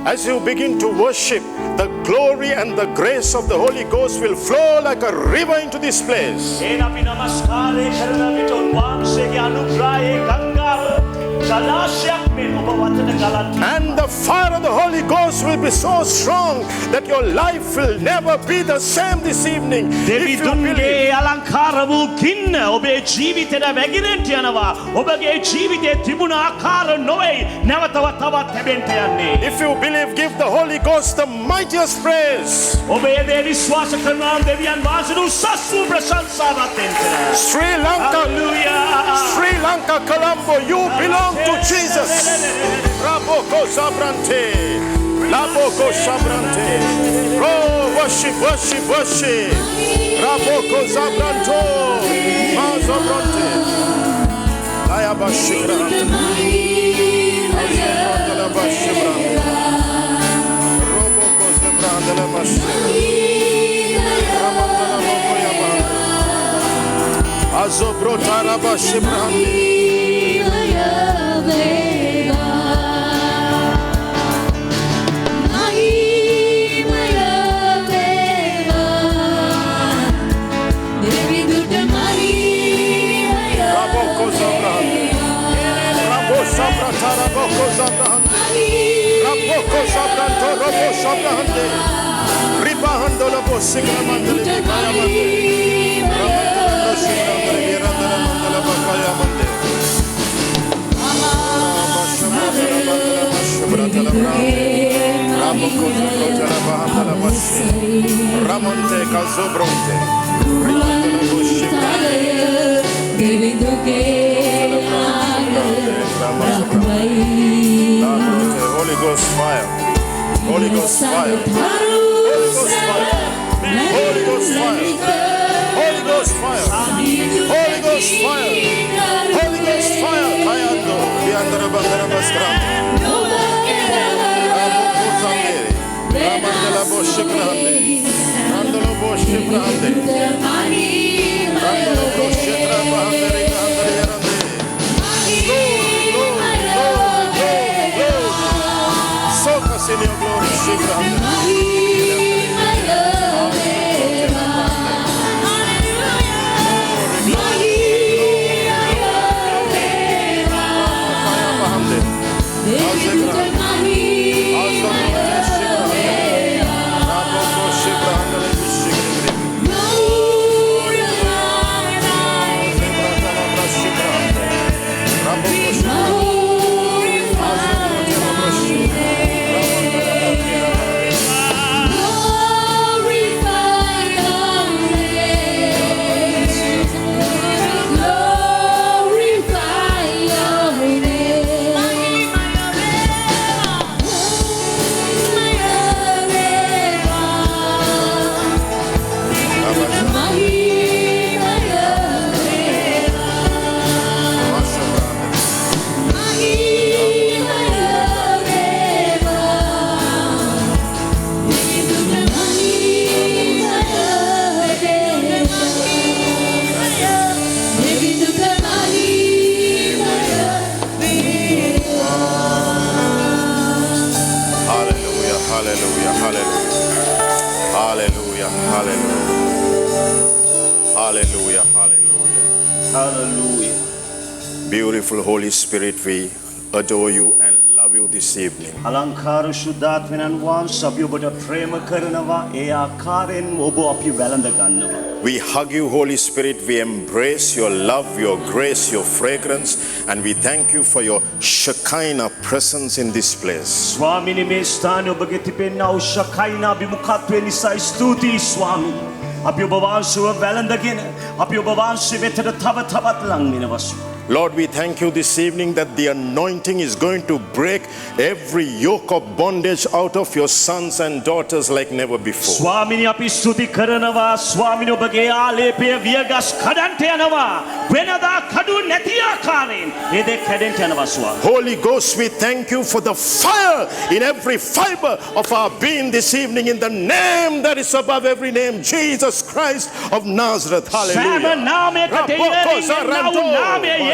As you begin to worship, the glory and the grace of the Holy Ghost will flow like a river into this place. And the fire of the Holy Ghost will be so strong that your life will never be the same this evening. If you believe. If you believe, give the Holy Ghost the mightiest praise. Sri Lanka, Sri Lanka, Colombo, you belong to Jesus. Raboko Sabrante, Laboko Sabrante. Oh, worship, worship, worship. Raboko Sabranto, Mazabrante. Ayabashibrante. Ayabashibrante. Roboko Sabrante, Labashibrante. Azobrota Labashibrante. Raboko Sabranto, Robo Sabrante, Ribahando la Bossigra Mandele Kayamande, Ramanda Shibrandele Mirandele Mandele Bakayamande, Raboko Zabrotela Bahandela Bashi, Ramonte Kazobronte, Rimandele Boshibrande, Holy Ghost fire, Holy Ghost fire, Holy Ghost fire, Holy Ghost fire, Holy Ghost fire, Holy Ghost fire, Holy Ghost fire, Ayando, Biandra Bandera Baskrante, Ramukuzangere, Ramandela Boshibrande, Mandela Boshibrande, Mandela Boshibrande, soak us in your glory, Hallelujah, hallelujah. Hallelujah. Beautiful Holy Spirit, we adore you and love you this evening. Alankara Shuddhatmanan වහන්සේ අපි ඔබට ප්‍රේම කරනවා ඒ ආකාරයෙන් ඔබ අපි වැළඳ ගන්නවා. We hug you, Holy Spirit. We embrace your love, your grace, your fragrance, and we thank you for your Shekinah presence in this place. ස්වාමිනේ මේ ස්ථානයේ ඔබගේ තිබෙනා වූ ශකයිනා විමුඛත්වය නිසා ස්තුතියි ස්වාමී. අපි ඔබ වහන්සේව වැළඳගෙන අපි ඔබ වහන්සේ වෙතට තව තවත් ලං වෙනවසු. Lord, we thank you this evening that the anointing is going to break every yoke of bondage out of your sons and daughters like never before. ස්වාමිනේ අපි ස්තුති කරනවා ස්වාමිනේ ඔබගේ ආලේපය වියගස් කඩන්ට යනවා වෙනදා කඩු නැති ආකාරයෙන් මේ දෙක කැඩෙන්න යනවා ස්වාමී. Holy Ghost, we thank you for the fire in every fiber of our being this evening in the name that is above every name, Jesus Christ of Nazareth. Hallelujah.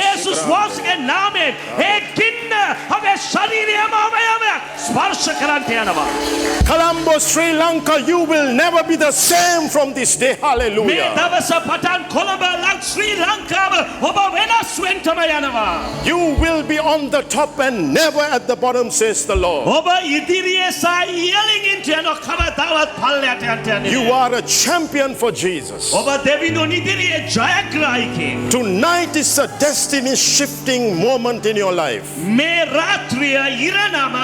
යේසුස් වහන්සේගේ නාමයෙන් ඒ ගින්න අපේ ශරීරයම අවයවයක් ස්පර්ශ කරන්න යනවා. Colombo, Sri Lanka, you will never be the same from this day. මේ Hallelujah. දවස පටන් කොළඹ ශ්‍රී ලංකාව ඔබ වෙනස් වෙන්නම යනවා. You will be on the top and never at the bottom, says the Lord. ඔබ ඉදිරියේ සහ ඉහළින් යන කවදාවත් පල්ලයට යන්න යන්නේ. You are a champion for Jesus. ඔබ දෙවිඳුන් ඉදිරියේ ජයග්‍රාහකයෙක්. Tonight is a destiny shifting moment in your life. මේ රාත්‍රිය ඉරණම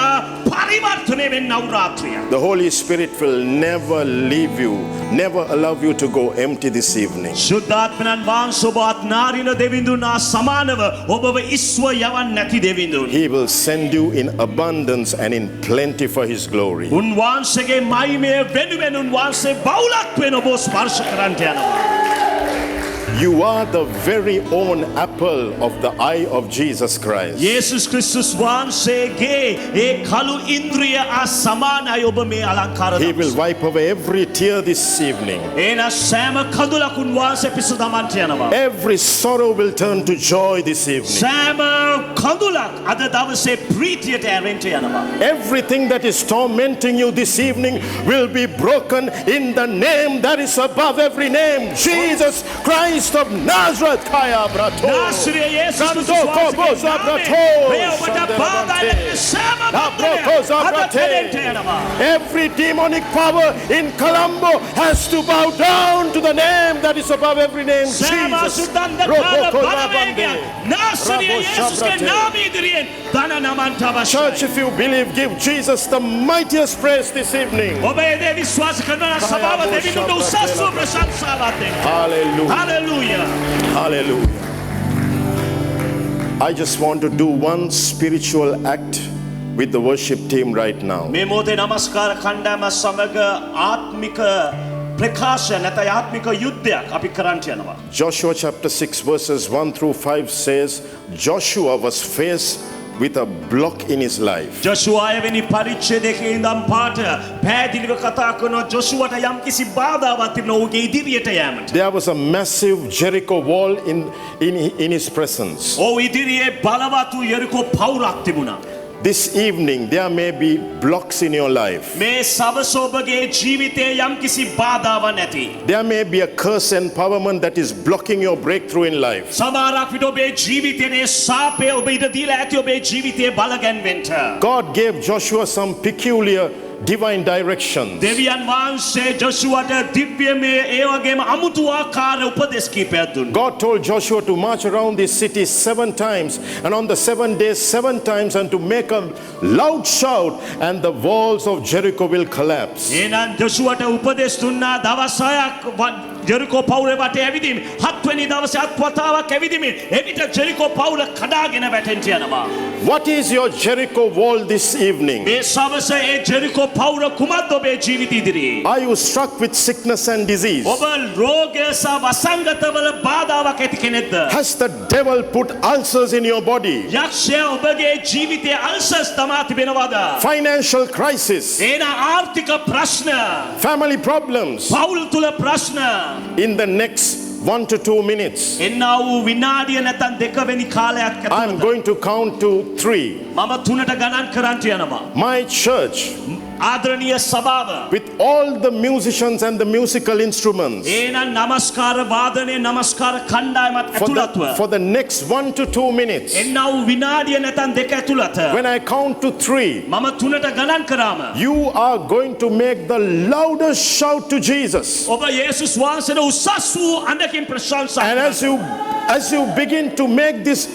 පරිවර්තනය වෙන්නව රාත්‍රිය. The Holy Spirit will never leave you, never allow you to go empty this evening. ශුද්ධාත්මයන් වහන්සේ ඔබ අත්නාරින දෙවිඳුන් හා සමානව ඔබව ඉස්ව යවන්නේ නැති දෙවිඳුන්. He will send you in abundance and in plenty for His glory. උන්වහන්සේගේ මහිමය වෙනුවෙන් උන්වහන්සේ බහුලත්වයෙන් ඔබ ස්පර්ශ කරන්නට යනවා. You are the very own apple of the eye of Jesus Christ. යේසුස් ක්‍රිස්තුස් වහන්සේගේ ඒ කළු ඉන්ද්‍රිය හා සමානයි ඔබ මේ අලංකාර He will දවස. wipe away every tear this evening. එන සෑම කඳුලක් උන්වහන්සේ පිස දමන්නට යනවා. Every sorrow will turn to joy this evening. සෑම කඳුලක් අද දවසේ ප්‍රීතියට ඇරෙන්නට යනවා. Everything that is tormenting you this evening will be broken in the name that is above every name. Jesus Christ of Nazareth. Kaya brato. නාසරිය යේසුස් ක්‍රිස්තුස් Rando kobo වහන්සේගේ zabrato. මේ ඔබට බාධා වෙන සෑම Labroko බන්ධනයක් අද zabrate. පෙරෙන්නට යනවා. Every demonic power in Colombo has to bow down to the name that is above every name. සෑම Jesus. අසුද්ධන්ධකාර Rokoko බලවේගයක් zabande. නාසරිය Rabo යේසුස්ගේ shabrate. නාමය ඉදිරියෙන් දන නමන්නට Church, අවශ්‍යයි. if you believe, give Jesus the mightiest praise this evening. ඔබ ඒ දේ විශ්වාස කරනවා නම් සභාව දෙවිඳුන්ට උසස්ව ප්‍රශංසාවක් දෙන්න. Hallelujah. Hallelujah. Hallelujah. I just want to do one spiritual act with the worship team right now. මේ මොහොතේ නමස්කාර කණ්ඩායම සමග ආත්මික ප්‍රකාශ නැත්නම් ආත්මික යුද්ධයක් අපි කරන්න යනවා. Joshua chapter 6 verses 1 through 5 says, Joshua was faced with a block in his life. ජොෂුවා වෙනි පරිච්ඡේදයේ ඉඳන් පාට පැහැදිලිව කතා කරන ජොෂුවට යම්කිසි බාධාවක් තිබුණා ඔහුගේ ඉදිරියට යෑමට. There was a massive Jericho wall in his presence. ඔහු ඉදිරියේ බලවතු යරිකෝ පවුරක් තිබුණා. This evening, there may be blocks in your life. මේ සවස ඔබගේ ජීවිතයේ යම්කිසි බාධාවක් නැති. There may be a curse empowerment that is blocking your breakthrough in life. සමහරක් විට ඔබේ ජීවිතයේ සාපේ ඔබ ඉද දීලා ඇති ඔබේ ජීවිතයේ බලගැන්වෙන්න. God gave Joshua some peculiar divine directions. දෙවියන් වහන්සේ ජොෂුවට දිව්‍යමය ඒ වගේම අමුතු ආකාර උපදෙස් කීපයක් දුන්නා. God told Joshua to march around this city 7 times, and on the 7 days 7 times, and to make a loud shout, and the walls of Jericho will collapse. එහෙනම් ජොෂුවට උපදෙස් දුන්නා දවස් 6ක් ජෙරිකෝ පවුරේ වටේ ඇවිදින්න. 7 වෙනි දවසේ අත්වතාවක් ඇවිදින්න. එවිට ජෙරිකෝ පවුර කඩාගෙන වැටෙන්න යනවා. What is your Jericho wall this evening? මේ සවස ඒ ජෙරිකෝ පවුර කුමක්ද ඔබේ ජීවිත ඉදිරියේ? Are you struck with sickness and disease? ඔබ රෝගය සහ වසංගතවල බාධාවක් ඇති කෙනෙක්ද? Has the devil put ulcers in your body? යක්ෂයා ඔබගේ ජීවිතයේ අල්සර්ස් තමා තිබෙනවද? Financial crisis? එන ආර්ථික ප්‍රශ්න, Family problems? පවුල් තුල ප්‍රශ්න. In the next 1 to 2 minutes, එන්නා වූ විනාඩිය නැත්නම් 2 වෙනි කාලයක් I'm ඇතුළත going to count to 3. මම 3ට ගණන් කරන්ට යනවා. My church, ආදරණීය සභාව, with all the musicians and the musical instruments, එහෙනම් නමස්කාර වාදනයේ නමස්කාර කණ්ඩායමත් ඇතුළත්ව for the next 1 to 2 minutes, එන්නා වූ විනාඩිය නැත්නම් 2 ඇතුළත when I count to 3, මම 3ට ගණන් කරාම you are going to make the loudest shout to Jesus. ඔබ යේසුස් වහන්සේට උසස් වූ අඬකින් ප්‍රශංසා And කරනවා. as you begin to make this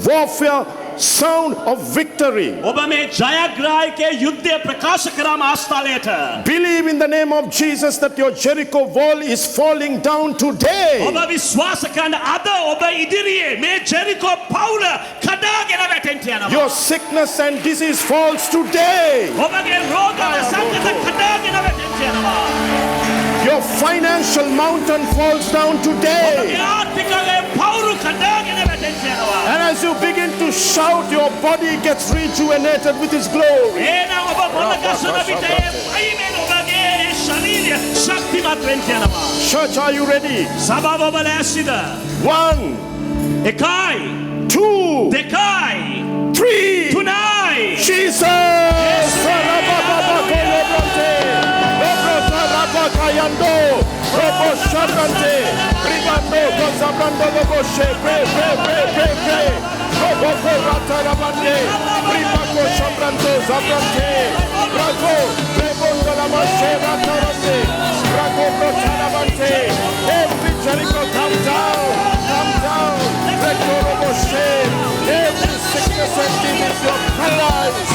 warfare sound of victory, ඔබ මේ ජයග්‍රාහකයේ යුද්ධය ප්‍රකාශ කරාම ආස්ථාලයට believe in the name of Jesus that your Jericho wall is falling down today. ඔබ විශ්වාස කරන අද ඔබ ඉදිරියේ මේ ජෙරිකෝ පවුල කඩාගෙන වැටෙන්න යනවා. Your sickness and disease falls today. ඔබගේ රෝග වසංගත කඩාගෙන වැටෙන්න යනවා. Your financial mountain falls down today. ඔබගේ ආර්ථිකයේ පවුරු කඩාගෙන වැටෙන්න යනවා. And as you begin to shout, your body gets rejuvenated with His glory. එහෙනම් ඔබ මොනකසන විට වයිමෙන් ඔබගේ ශරීරය ශක්තිමත් වෙන්න යනවා. Church, are you ready? සභාව ඔබ ලෑස්තිද? 1, 1, 2, 2, දෙකයි 3. 3යි Jesus! Sarabababakayabante. Robrosarabakayando. Roboshabrante. Ribando gozabrando loboshe. Pray. Roboko ratarabande. Ribako shabrando zabrante. Rago. Rebondo lamashe ratarande. Rago rotarabante. Every Jericho come down. Recto roboshe. Every sickness and demons are paralyzed.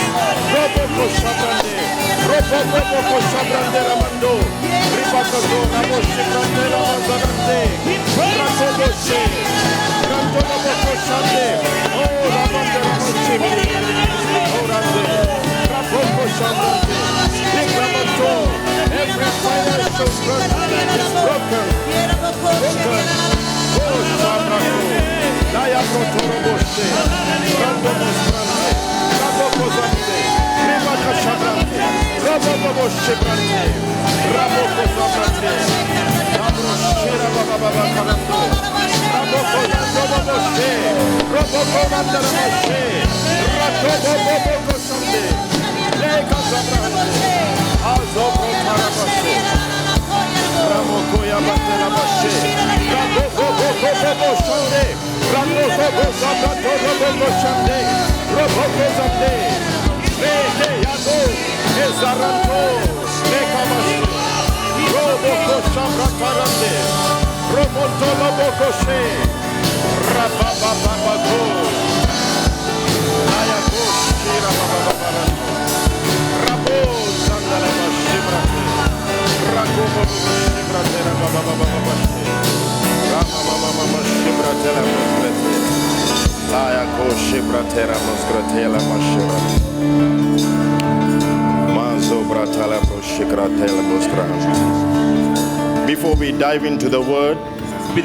Roboko shabrande. Roboko shabrande ramando. Ribakazo ramoshe brande ramazarante. Rakoboshe. Ranto roboko shande. Oh, ramande ramoshe. Oh, rande. Raboko shabrande. Big ramato. Every financial struggle is broken. Oh, shabrando. Daya protoroboshe. Rando mostrante. Raboko zante. Ribaka shabrante. Raboko shabrante. Raboko zabrante. Raboshe rabababa karanto. Raboko raboboshe. Raboko randaraboshe. Ratoboboko shande. Leka zabrante. Azoko tarabashe. Ramoko yabate rabashe. Raboko shande. Raboko zabrato raboko shande. Raboko zante. Leke yado. Ezaranto. Leka mashe. Roboko shabratarande. Roboto loboko she. Rababababako. Ayako shira babababarando. Rabo sandala mashibrate. Rakobo shibrate rabababababashe. Ramamamama shibrate la moskrete. Ayako shibrate la moskrete la mashibrate. Before we dive into the word,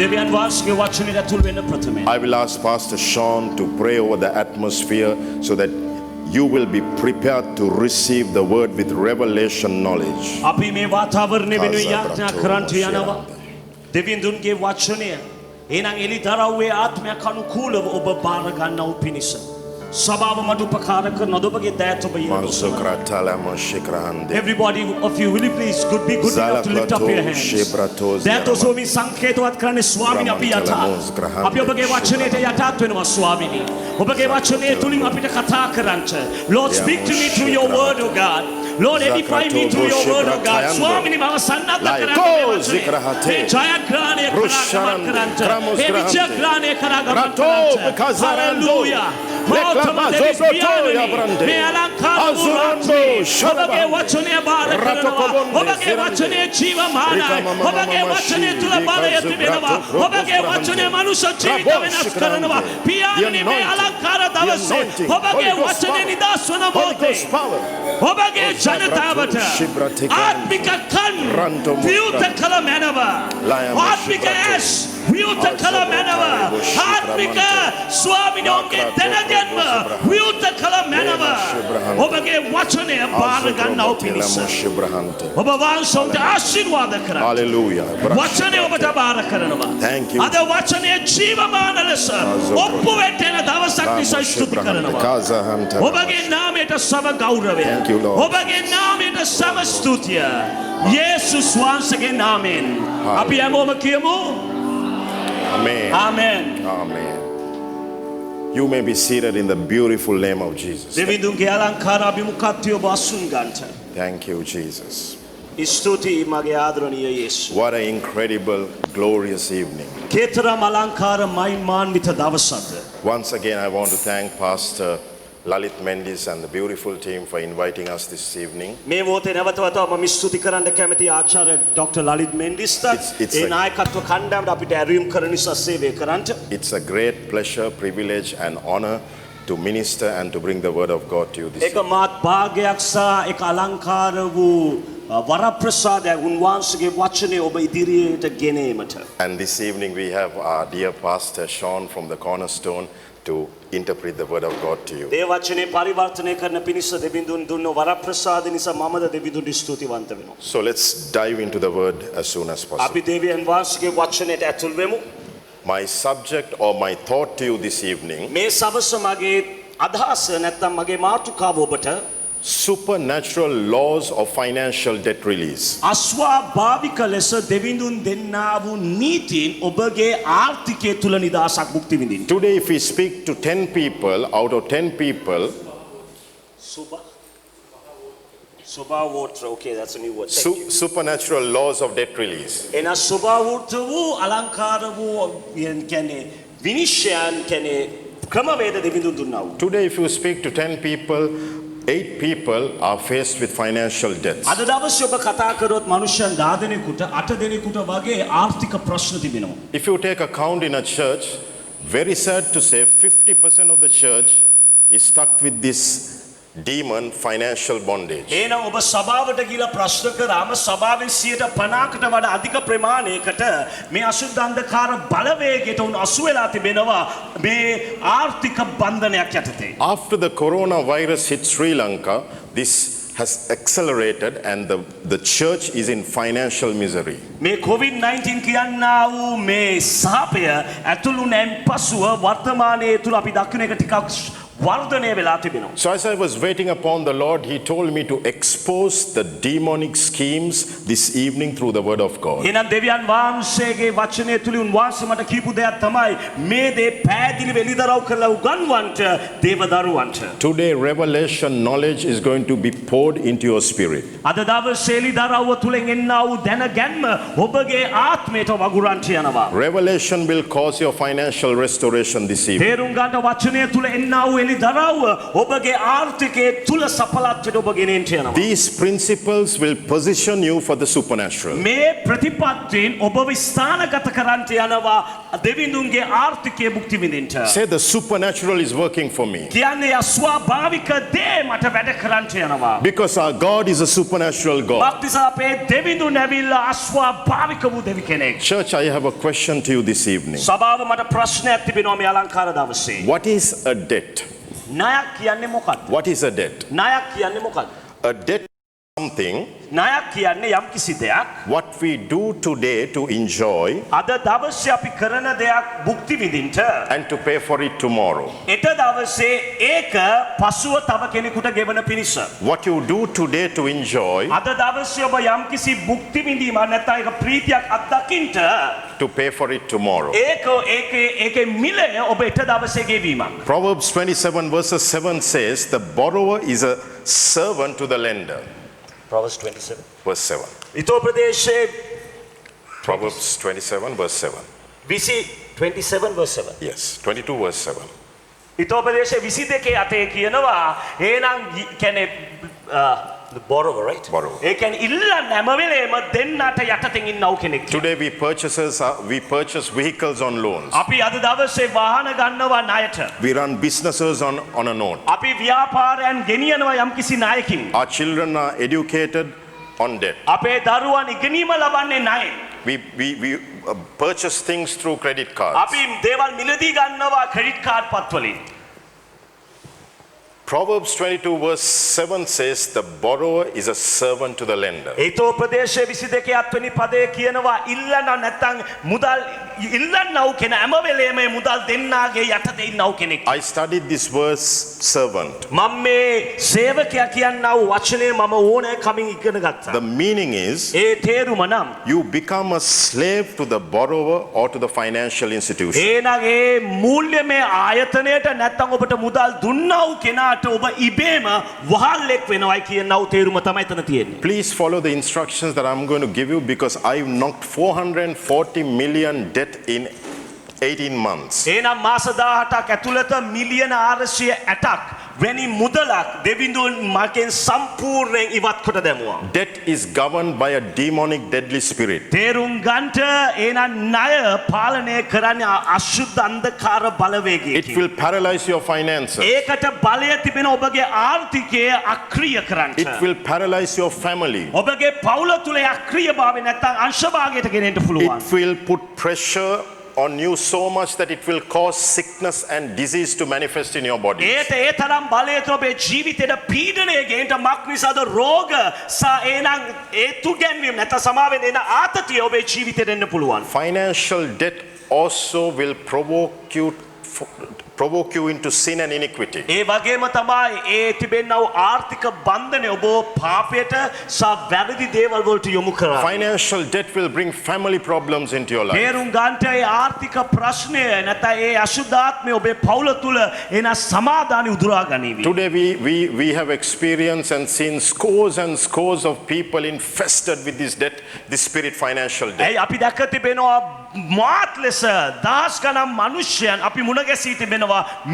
දෙවියන් වාසගේ වචනයට ඇතුල් වෙන්න ප්‍රථමයෙන් I will ask Pastor Sean to pray over the atmosphere so that you will be prepared to receive the word with revelation knowledge. අපි මේ වාතාවරණය වෙනුවෙන් යාඥා කරන්නට යනවා දෙවියන්ගේ වචනය එනං එලිතරව්වේ ආත්මයක් අනුකූලව ඔබ බාර ගන්නව පිණිස සභාව මට උපකාර කරන ඔබගේ දෑත ඔබ Everybody of you will you please be good enough to lift up your hands. දෑත ඔසවමින් සංකේතවත් කරන්නේ ස්වාමීනි අපි යථා අපි ඔබගේ වචනයට යටත් වෙනවා ස්වාමීනි ඔබගේ වචනය තුලින් අපිට කතා කරන්න Lord speak to me through your word oh God Lord edify me through your word oh God ස්වාමීනි මම සන්නද්ධ කරන්නේ මේ ජයග්‍රහණය කරන්න මේ විජයග්‍රහණය කරගන්න Hallelujah There is beyond me. May alancar Obage wachone bara karanawa. Obage wachone jiva mana. Obage wachone tulabara yatibenava. Obage wachone manusha jivita venas karanawa. Beyond me alankara davase. Obage wachone nidaswana mote. Obage janatavata. Atmika kan vyuta kala manava. Atmika ash vyuta kala manava. Atmika swami donke tenajanva. Vyuta kala manava. Obage wachane baar ganna opinisa. Oba vansonte ආශිර්වාද කරන්න. Hallelujah. වචනේ ඔබට බාර කරනවා. Thank you. අද වචනේ ජීවමාන ලෙස ඔප්පු වෙටෙන දවසක් නිසා ස්තුති කරනවා. ඔබගේ නාමයට සම ගෞරවය. Thank you, Lord. ඔබගේ නාමයට සම ස්තුතිය. යේසුස් වහන්සේගේ නාමයෙන්. අපි හැමෝම කියමු. Amen. Amen. Amen. You may be seated in the beautiful name of Jesus. දෙවිඳුන්ගේ අලංකාර අභිමුඛත්වය ඔබ අසුන් ගන්නට. Thank you, Jesus. ස්තුතියි මගේ ආදරණීය යේසු. What an incredible, glorious evening. කේතරම් අලංකාර මහිමාන්විත දවසක්ද. Once again, I want to thank Pastor Lalit Mendis and the beautiful team for inviting us this evening. මේ මොහොතේ නැවත වතාවක් මම ස්තුති කරන්න කැමති ආචාර්ය ඩොක්ටර් ලලිත් මෙන්ඩිස්ට It's ඒ a- නායකත්ව කණ්ඩායමට අපිට ඇරයුම් කරන නිසා සේවය කරන්නට It's a great pleasure, privilege, and honor to minister and to bring the word of God to you this ඒක මාත් භාග්‍යයක් සහ ඒක අලංකාර වූ වරප්‍රසාදයක් උන්වහන්සේගේ වචනේ ඔබ ඉදිරියට ගෙනීමට. And this evening we have our dear Pastor Sean from the Cornerstone to interpret the word of God to you. ඒ වචනේ පරිවර්තනය කරන පිණිස දෙවිඳුන් දුන්න වරප්‍රසාද නිසා මමද දෙවිඳුන් ස්තුතිවන්ත වෙනවා. So let's dive into the word as soon as possible. අපි දෙවියන් වහන්සේගේ වචනයට ඇතුල් වෙමු. My subject or my thought to you this evening, මේ සවස මගේ අදහස නැත්නම් මගේ මාතෘකාව ඔබට supernatural laws of financial debt release. අස්වාභාවික ලෙස දෙවිඳුන් දෙන්නා වූ නීතීන් ඔබගේ ආර්ථිකය තුල නිදහසක් භුක්ති විඳින්න. Today, if we speak to 10 people, out of 10 people, සුභාවෝත්‍ර, okay, that's a new word. Thank you. supernatural laws of debt release. එන සුභාවෝත්‍ර වූ අලංකාර වූ කියන්නේ විනිශ්චයන් කියන්නේ ක්‍රමවේද දෙවිඳුන් දුන්නා වූ. Today, if you speak to 10 people, 8 people are faced with financial debts. අද දවසේ ඔබ කතා කරොත් මනුෂ්‍යයන් 10 දෙනෙකුට 8 දෙනෙකුට වගේ ආර්ථික ප්‍රශ්න තිබෙනවා. If you take a count in a church, very sad to say, 50% of the church is stuck with this demon financial bondage. එහෙනම් ඔබ සභාවට ගිහිලා ප්‍රශ්න කරාම සභාවේ 50%කට වඩා අධික ප්‍රමාණයකට මේ අසුද්ධ අන්ධකාර බලවේගයට උන් අසු වෙලා තිබෙනවා මේ ආර්ථික බන්ධනයක් යටතේ. After the coronavirus hit Sri Lanka, this has accelerated and the church is in financial misery. මේ COVID-19 කියනා වූ මේ සාපය ඇතුළු නැන් පසුව වර්තමානයේ තුල අපි දකින එක ටිකක් වර්ධනය වෙලා තිබෙනවා. So as I was waiting upon the Lord, he told me to expose the demonic schemes this evening through the word of God. එහෙනම් දෙවියන් වහන්සේගේ වචනය තුලින් වහන්සේ මට කියපු දෙයක් තමයි මේ දේ පැහැදිලිව එළිදරව් කරලා උගන්වන්නට දේවදරුවන්ට. Today revelation knowledge is going to be poured into your spirit. අද දවසේ එළිදරව් තුලින් එන්නා වූ දැනගැන්ම ඔබගේ ආත්මයට වගුරන්ට යනවා. Revelation will cause your financial restoration this evening. තේරුම් ගන්න වචනය තුල එන්නා වූ එළිදරව් ඔබගේ ආර්ථිකයේ තුල සඵලත්වයට ඔබ ගෙනෙන්න යනවා. These principles will position you for the supernatural. මේ ප්‍රතිපත්තීන් ඔබව ස්ථානගත කරන්ට යනවා දෙවිඳුන්ගේ ආර්ථිකයේ භුක්ති විඳින්න. Say the supernatural is working for me. කියන්නේ අස්වාභාවික දේ මට වැඩ කරන්ට යනවා. Because our God is a supernatural God. වක්තිසා අපේ දෙවිඳුන් ඇවිල්ලා අස්වාභාවික වූ දෙවි කෙනෙක්. Church, I have a question to you this evening. සභාව මට ප්‍රශ්නයක් තිබෙනවා මේ අලංකාර දවසේ. What is a debt? ණයක් කියන්නේ මොකක්ද? What is a debt? ණයක් කියන්නේ මොකක්ද? A debt is something ණයක් කියන්නේ යම් කිසි දෙයක් what we do today to enjoy අද දවසේ අපි කරන දෙයක් භුක්ති විඳින්න and to pay for it tomorrow. එත දවසේ ඒක පසුව තව කෙනෙකුට ගෙවන පිණිස. What you do today to enjoy අද දවසේ ඔබ යම් කිසි භුක්ති විඳීම නැත්නම් ඒක ප්‍රීතියක් අත්දකින්න to pay for it tomorrow. ඒකේ මිලය ඔබ එත දවසේ ගෙවීමක්. Proverbs 27 verses 7 says the borrower is a servant to the lender. Proverbs 27 Verse 7. ඊතෝ ප්‍රදේශයේ Proverbs 27 verse 7. 27 verse 7. Yes, 22 verse 7. ඊතෝ ප්‍රදේශයේ 22 අතේ කියනවා එහෙනම් කියන්නේ the borrower, right? Borrower. ඒ කියන්නේ ඉල්ලන්න හැම වෙලේම දෙන්නට යටතෙන් ඉන්නව කෙනෙක්. Today we purchase vehicles on loans. අපි අද දවසේ වාහන ගන්නවා ණයට. We run businesses on a note. අපි ව්‍යාපාරයන් ගෙනියනවා යම්කිසි ණයකින්. Our children are educated on debt. අපේ දරුවන් ඉගෙනීම ලබන්නේ ණයෙන්. We purchase things through credit cards. අපි දේවල් මිලදී ගන්නවා ක්‍රෙඩිට් කාඩ් පත් වලින්. Proverbs 22 verse 7 says the borrower is a servant to the lender. ඊතෝ ප්‍රදේශයේ 22 අත්වෙනි පදයේ කියනවා ඉල්ලන නැත්නම් මුදල් ඉල්ලන්නව කෙන හැම වෙලේම මුදල් දෙන්නාගේ යටතේ ඉන්නව කෙනෙක්. I studied this verse servant. මම මේ සේවකයා කියනව වචනේ මම ඕනෑ කමින් ඉගෙන ගත්තා. The meaning is ඒ තේරුම නම් you become a slave to the borrower or to the financial institution. එහෙනම් ඒ මූල්‍යමය ආයතනයට නැත්නම් ඔබට මුදල් දුන්නව කෙනාට ඔබ ඉබේම වහල්ලෙක් වෙනවයි කියනව තේරුම තමයි එතන තියෙන්නේ. Please follow the instructions that I'm going to give you because I've knocked 440 million debt in 18 months. එහෙනම් මාස 18ක් ඇතුළත මිලියන 460ක් වෙනි මුදලක් දෙවිඳුන් මගෙන් සම්පූර්ණයෙන් ඉවත් කොට දැමුවා. Debt is governed by a demonic deadly spirit. තේරුම් ගන්නට එහෙනම් ණය පාලනය කරන්නේ අශුද්ධ අන්ධකාර බලවේගයකින්. It will paralyze your finances. ඒකට බලය තිබෙන ඔබගේ ආර්ථිකය අක්‍රිය කරන්නට. It will paralyze your family. ඔබගේ පවුල තුල අක්‍රියභාවය නැත්නම් අංශභාගයට ගෙනෙන්න පුළුවන්. It will put pressure on you so much that it will cause sickness and disease to manifest in your body. ඒට ඒ තරම් බලය තුල ඔබේ ජීවිතේට පීඩනය ගෙන්න මක් නිසාද රෝග එහෙනම් ඒතු ගැන්වීම නැත්නම් සමාවෙන් එන ආතතිය ඔබේ ජීවිතේට එන්න පුළුවන්. Financial debt also will provoke you into sin and iniquity. ඒ වගේම තමයි ඒ තිබෙනා වූ ආර්ථික බන්ධනය ඔබ පාපයට සහ වැරදි දේවල් වලට යොමු කරයි. Financial debt will bring family problems into your life. තේරුම් ගන්නට ඒ ආර්ථික ප්‍රශ්නය නැත්නම් ඒ අශුද්ධාත්මය ඔබේ පවුල තුල එන සමාදානි උදුරා ගනීවි. Today we have experienced and seen scores and scores of people infested with this debt, this spirit financial debt. ඒ අපි දැක තිබෙනවා මාත් ලෙස දහස් ගණන් මිනිස්යන් අපි මුණ ගැසී තිබෙනවා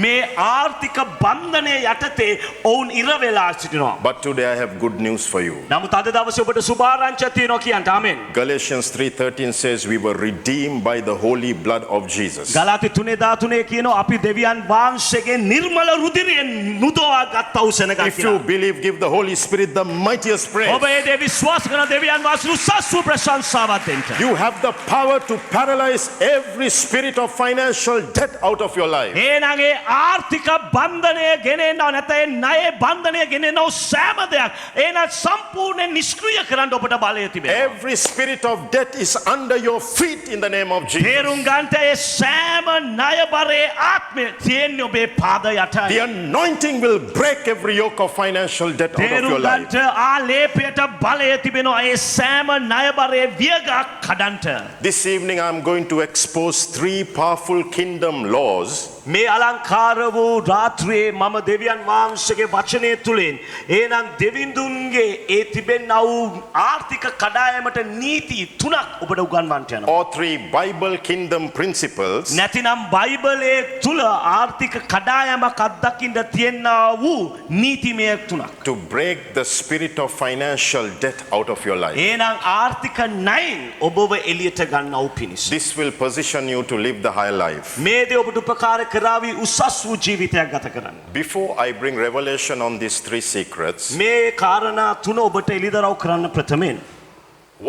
මේ ආර්ථික බන්ධනය යටතේ ඔවුන් ඉර වෙලා සිටිනවා. But today I have good news for you. නමුත් අද දවසේ ඔබට සුභාරංචියක් තියෙනවා කියන්න. ආමෙන්. Galatians 3:13 says we were redeemed by the holy blood of Jesus. ගලාති 3:13 කියනවා අපි දෙවියන් වහන්සේගේ නිර්මල රුධිරයෙන් මුදවා ගත්තා වූ සෙනඟක් If you කියලා. believe, give the Holy Spirit the mightiest praise. ඔබ ඒ දේ විශ්වාස කරන දෙවියන් වහන්සේට උසස් වූ ප්‍රශංසාවක් දෙන්න. You have the power to paralyze every spirit of financial debt out of your life. එහෙනම් ඒ ආර්ථික බන්ධනය ගෙනෙන්නව නැත්නම් ණය බන්ධනය ගෙනෙන්නව සෑම දෙයක් එහෙනම් සම්පූර්ණයෙන් නිෂ්ක්‍රීය කරන්න ඔබට බලය තිබෙනවා. Every spirit of debt is under your feet in the name of Jesus. තේරුම් ගන්නට ඒ සෑම ණයබරේ ආත්මය තියෙන්නේ ඔබේ පාද යටයි. The anointing will break every yoke of financial debt out of your තේරුම් life. ගන්නට ආලේපයට බලය තිබෙනවා ඒ සෑම ණයබරේ වියගක් කඩන්ට. This evening I'm going to expose 3 powerful kingdom laws මේ අලංකාර වූ රාත්‍රියේ මම දෙවියන් වහන්සේගේ වචනය තුලින් එහෙනම් දෙවිඳුන්ගේ ඒ තිබෙනා වූ ආර්ථික කඩායමට නීති 3ක් ඔබට උගන්වන්නට යනවා. or 3 Bible kingdom principles නැතිනම් බයිබලයේ තුල ආර්ථික කඩායමක් අත්දකින්න තියෙනා වූ නීතිමය 3ක්. to break the spirit of financial debt out of your life. එහෙනම් ආර්ථික ණයින් ඔබව එළියට ගන්නව පිණිස. This will position you to live the higher life. මේ දේ ඔබට උපකාර කරાવી උසස් වූ ජීවිතයක් ගත කරන්න. Before I bring revelation on these 3 secrets, මේ කාරණා 3 ඔබට එළිදරව් කරන්න ප්‍රථමයෙන්.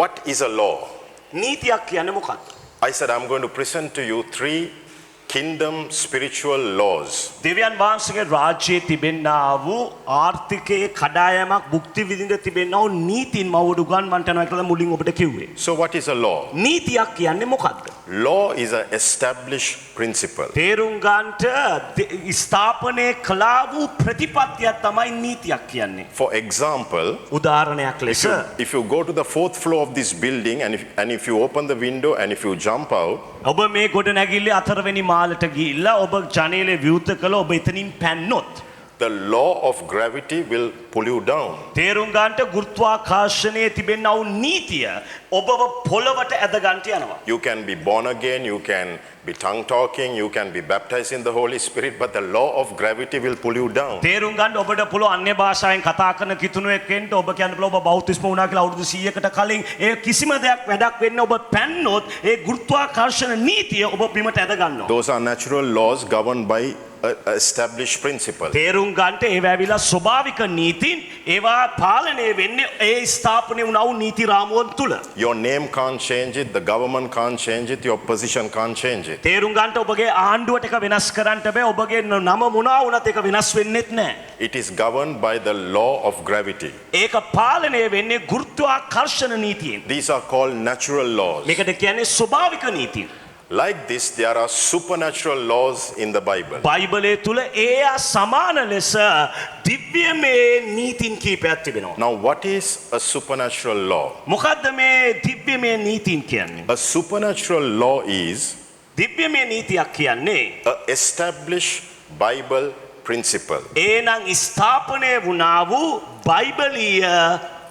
what is a law? නීතියක් කියන්නේ මොකක්ද? I said I'm going to present to you 3 kingdom spiritual laws. දෙවියන් වහන්සේගේ රාජ්‍යයේ තිබෙනා වූ ආර්ථිකයේ කඩායමක් භුක්ති විඳින්න තිබෙනා වූ නීතින් මම ඔබට උගන්වන්නට යනවා කියලා මුලින් ඔබට කිව්වේ. So what is a law? නීතියක් කියන්නේ මොකක්ද? Law is an established principle. තේරුම් ගන්නට ස්ථාපනය කළා වූ ප්‍රතිපත්තියක් තමයි නීතියක් කියන්නේ. For example, උදාහරණයක් ලෙස if you go to the 4th floor of this building and if you open the window and if you jump out, ඔබ මේ ගොඩනැගිල්ලේ 4 වෙනි මාලට ගිහිල්ලා ඔබ ජනේලේ විවෘත කළා ඔබ එතනින් පැන්නොත් the law of gravity will pull you down. තේරුම් ගන්නට ගුරුත්වාකර්ෂණයේ තිබෙනා වූ නීතිය ඔබව පොළවට ඇද ගන්නට යනවා. You can be born again, you can be tongue talking, you can be baptized in the Holy Spirit, but the law of gravity will pull you down. තේරුම් ගන්න ඔබට පුළුවන් අන්‍ය භාෂාවෙන් කතා කරන කිතුණුවෙක් වෙන්න ඔබ කියන්න පුළුවන් ඔබ බෞද්ධිස්ම වුණා කියලා අවුරුදු 100කට කලින් ඒ කිසිම දෙයක් වැඩක් වෙන්නේ ඔබ පැන්නොත් ඒ ගුරුත්වාකර්ෂණ නීතිය ඔබ බිමට ඇද ගන්නවා. Those are natural laws governed by a established principle. තේරුම් ගන්නට ඒව ඇවිල්ලා ස්වභාවික නීතින් ඒවා පාලනය වෙන්නේ ඒ ස්ථාපනය වුණා වූ නීති රාමුවන් තුල. Your name can't change it, the government can't change it, your position can't change it. තේරුම් ගන්නට ඔබගේ ආණ්ඩුවට එක වෙනස් කරන්න බෑ ඔබගේ නම මොනවා වුණත් ඒක වෙනස් වෙන්නෙත් නෑ. It is governed by the law of gravity. ඒක පාලනය වෙන්නේ ගුරුත්වාකර්ෂණ නීතියෙන්. These are called natural laws. මේකට කියන්නේ ස්වභාවික නීති. Like this, there are supernatural laws in the Bible. බයිබලයේ තුල ඒ සමාන ලෙස දිව්‍යමය නීතින් කීපයක් තිබෙනවා. Now, what is a supernatural law? මොකද්ද මේ දිව්‍යමය නීතින් කියන්නේ? A supernatural law is දිව්‍යමය නීතියක් කියන්නේ an established Bible principle. ඒනම් ස්ථාපනය වුණා වූ බයිබලීය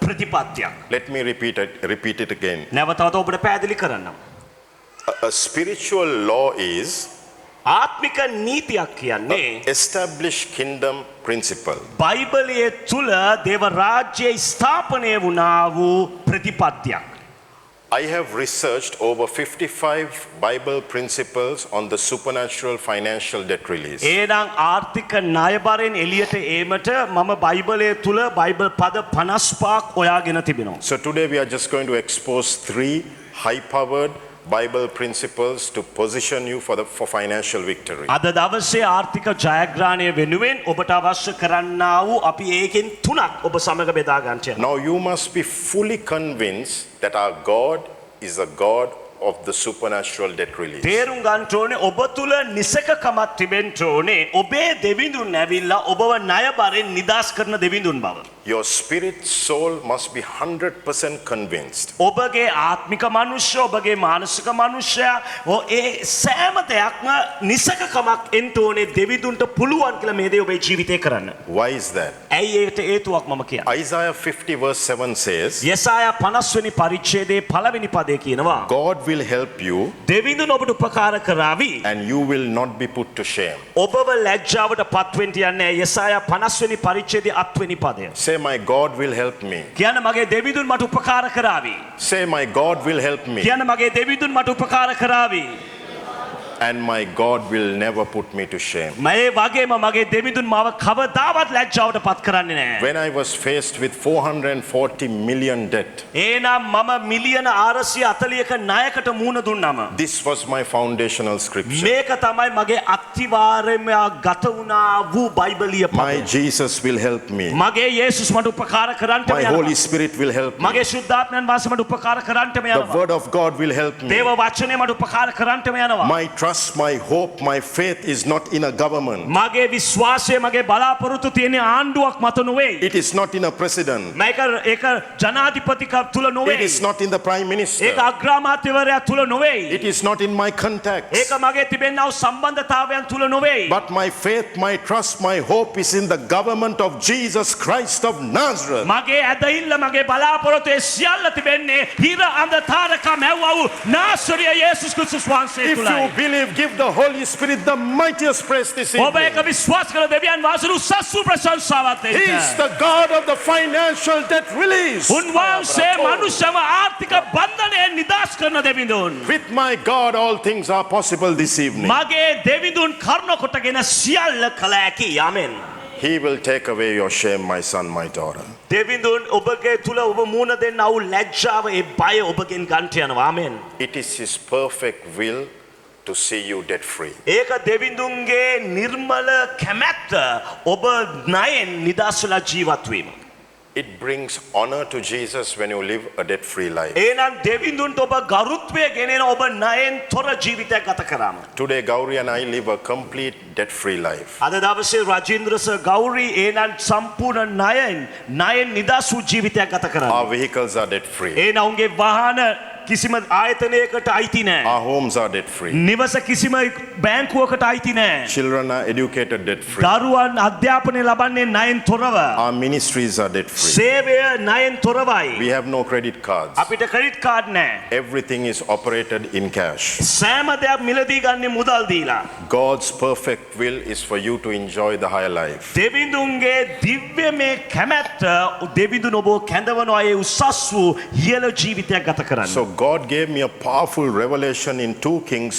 ප්‍රතිපත්තියක්. Let me repeat it again. නැවතත් ඔබට පැහැදිලි කරන්නම්. A spiritual law is ආත්මික නීතියක් කියන්නේ established kingdom principle. බයිබලයේ තුල දේව රාජ්‍යයේ ස්ථාපනය වුණා වූ ප්‍රතිපත්තියක්. I have researched over 55 Bible principles on the supernatural financial debt release. ඒනම් ආර්ථික ණයබරෙන් එළියට ඒමට මම බයිබලයේ තුල බයිබල් පද 55ක් හොයාගෙන තිබෙනවා. So today we are just going to expose 3 high-powered Bible principles to position you for financial victory. අද දවසේ ආර්ථික ජයග්‍රහණය වෙනුවෙන් ඔබට අවශ්‍ය කරන්නා වූ අපි ඒකෙන් 3ක් ඔබ සමග බෙදා ගන්නට යනවා. Now you must be fully convinced that our God is a God of the supernatural debt release. තේරුම් ගන්න ඕනේ ඔබ තුල නිසකකමක් තිබෙන්න ඕනේ. ඔබේ දෙවිඳුන් ඇවිල්ලා ඔබව ණය බරෙන් නිදහස් කරන දෙවිඳුන් බව. Your spirit soul must be 100% convinced ඔබගේ ආත්මික මනුෂ්‍ය ඔබගේ මානසික මනුෂ්‍යයා ඒ සෑම දෙයක්ම නිසකකමක් එන්න ඕනේ දෙවිඳුන්ට පුළුවන් කියලා මේ දේ ඔබේ ජීවිතේ කරන්න. Why is that? ඇයි ඒකට හේතුවක් මම කියන්නේ? Isaiah 50 verse 7 says, යෙසායා 50 වෙනි පරිච්ඡේදයේ පළවෙනි පදේ කියනවා God will help you දෙවිඳුන් ඔබට උපකාර කරાવી and you will not be put to shame. ඔබව ලැජ්ජාවට පත් වෙන්න යන්නේ යෙසායා 50 වෙනි පරිච්ඡේදයේ 8 වෙනි පදය. Say, my God will help me. කියන්න මගේ දෙවිඳුන් මට උපකාර කරાવી. Say, my God will help me. කියන්න මගේ දෙවිඳුන් මට උපකාර කරાવી. And my God will never put me to shame. මේ වගේම මගේ දෙවිඳුන් මාව කවදාවත් ලැජ්ජාවට පත් කරන්නේ නැහැ. When I was faced with 440 million debt, එනම් මම මිලියන 440ක ණයකට මුහුණ දුන්නම this was my foundational scripture. මේක තමයි මගේ අත්තිවාරයෙන්ම ගත වුණා වූ බයිබලීය පද. My Jesus will help me. මගේ යේසුස් මට උපකාර කරන්නට My Holy Spirit will help me. මගේ ශුද්ධාත්මයන් වහන්සේ මට උපකාර කරන්නටම The යනවා. word of God will help me. දේව වචනේ මට උපකාර කරන්නටම යනවා. My trust, my hope, my faith is not in a government. මගේ විශ්වාසය මගේ බලාපොරොත්තු තියෙන ආණ්ඩුවක් මත නොවේ. It is not in a president. ඒක ජනාධිපතික තුල නොවේ. It is not in the prime minister. ඒක අග්‍රාමාත්‍යවරයා තුල නොවේ. It is not in my contacts. ඒක මගේ තිබෙනා වූ සම්බන්ධතාවයන් තුල නොවේ. But my faith, my trust, my hope is in the government of Jesus Christ of Nazareth. මගේ ඇදහිල්ල මගේ බලාපොරොත්තු ඒ සියල්ල තිබෙන්නේ හිර අන්ධකාරක මැව්වා වූ නාසරිය යේසුස් ක්‍රිස්තුස් වහන්සේ If තුලයි. you believe, give the Holy Spirit the mightiest praise this ඔබ evening. ඒක විශ්වාස කළ දෙවියන් වහන්සේට උසස් වූ ප්‍රශංසාවක් He දෙන්න. is the God of the financial debt release. උන්වහන්සේ මනුෂ්‍යව ආර්ථික බන්ධනයෙන් නිදහස් කරන දෙවිඳුන්. With my God, all things are possible this evening. මගේ දෙවිඳුන් කරුණ කොටගෙන සියල්ල කළ හැකි. ආමෙන්. He will take away your shame, my son, my daughter. දෙවිඳුන් ඔබගේ තුල ඔබ මුණ දෙන්නා වූ ලැජ්ජාව ඒ බය ඔබගෙන් ගන්ට යනවා. ආමෙන්. It is His perfect will to see you debt free. ඒක දෙවිඳුන්ගේ නිර්මල කැමැත්ත ඔබ ණයෙන් නිදහස් වෙලා ජීවත් වීම. It brings honor to Jesus when you live a debt free life. එහෙනම් දෙවිඳුන්ට ඔබ ගරුත්වය ගෙනෙන ඔබ ණයෙන් තොර ජීවිතයක් ගත කරාම. Today, Gauri and I live a complete debt free life. අද දවසේ රජේන්ද්‍ර සර් ගෞරී එහෙනම් සම්පූර්ණ ණයෙන් නිදහස් වූ ජීවිතයක් ගත කරනවා. Our vehicles are debt free. එහෙනම් උන්ගේ වාහන කිසිම ආයතනයකට අයිති නැහැ. Our homes are debt free. නිවස කිසිම බැංකුවකට අයිති නැහැ. Children are educated debt free. දරුවන් අධ්‍යාපනය ලබන්නේ ණයෙන් තොරව. Our ministries are debt free. සේවය ණයෙන් තොරවයි. We have no credit cards. අපිට ක්‍රෙඩිට් කාඩ් නැහැ. Everything is operated in cash. සෑම දෙයක් මිලදී ගන්නේ මුදල් දීලා. God's perfect will is for you to enjoy the higher life. දෙවිඳුන්ගේ දිව්‍යමය කැමැත්ත දෙවිඳුන් ඔබ කැඳවනවා ඒ උසස් වූ ඉහළ ජීවිතයක් ගත කරන්න. So God gave me a powerful revelation in 2 Kings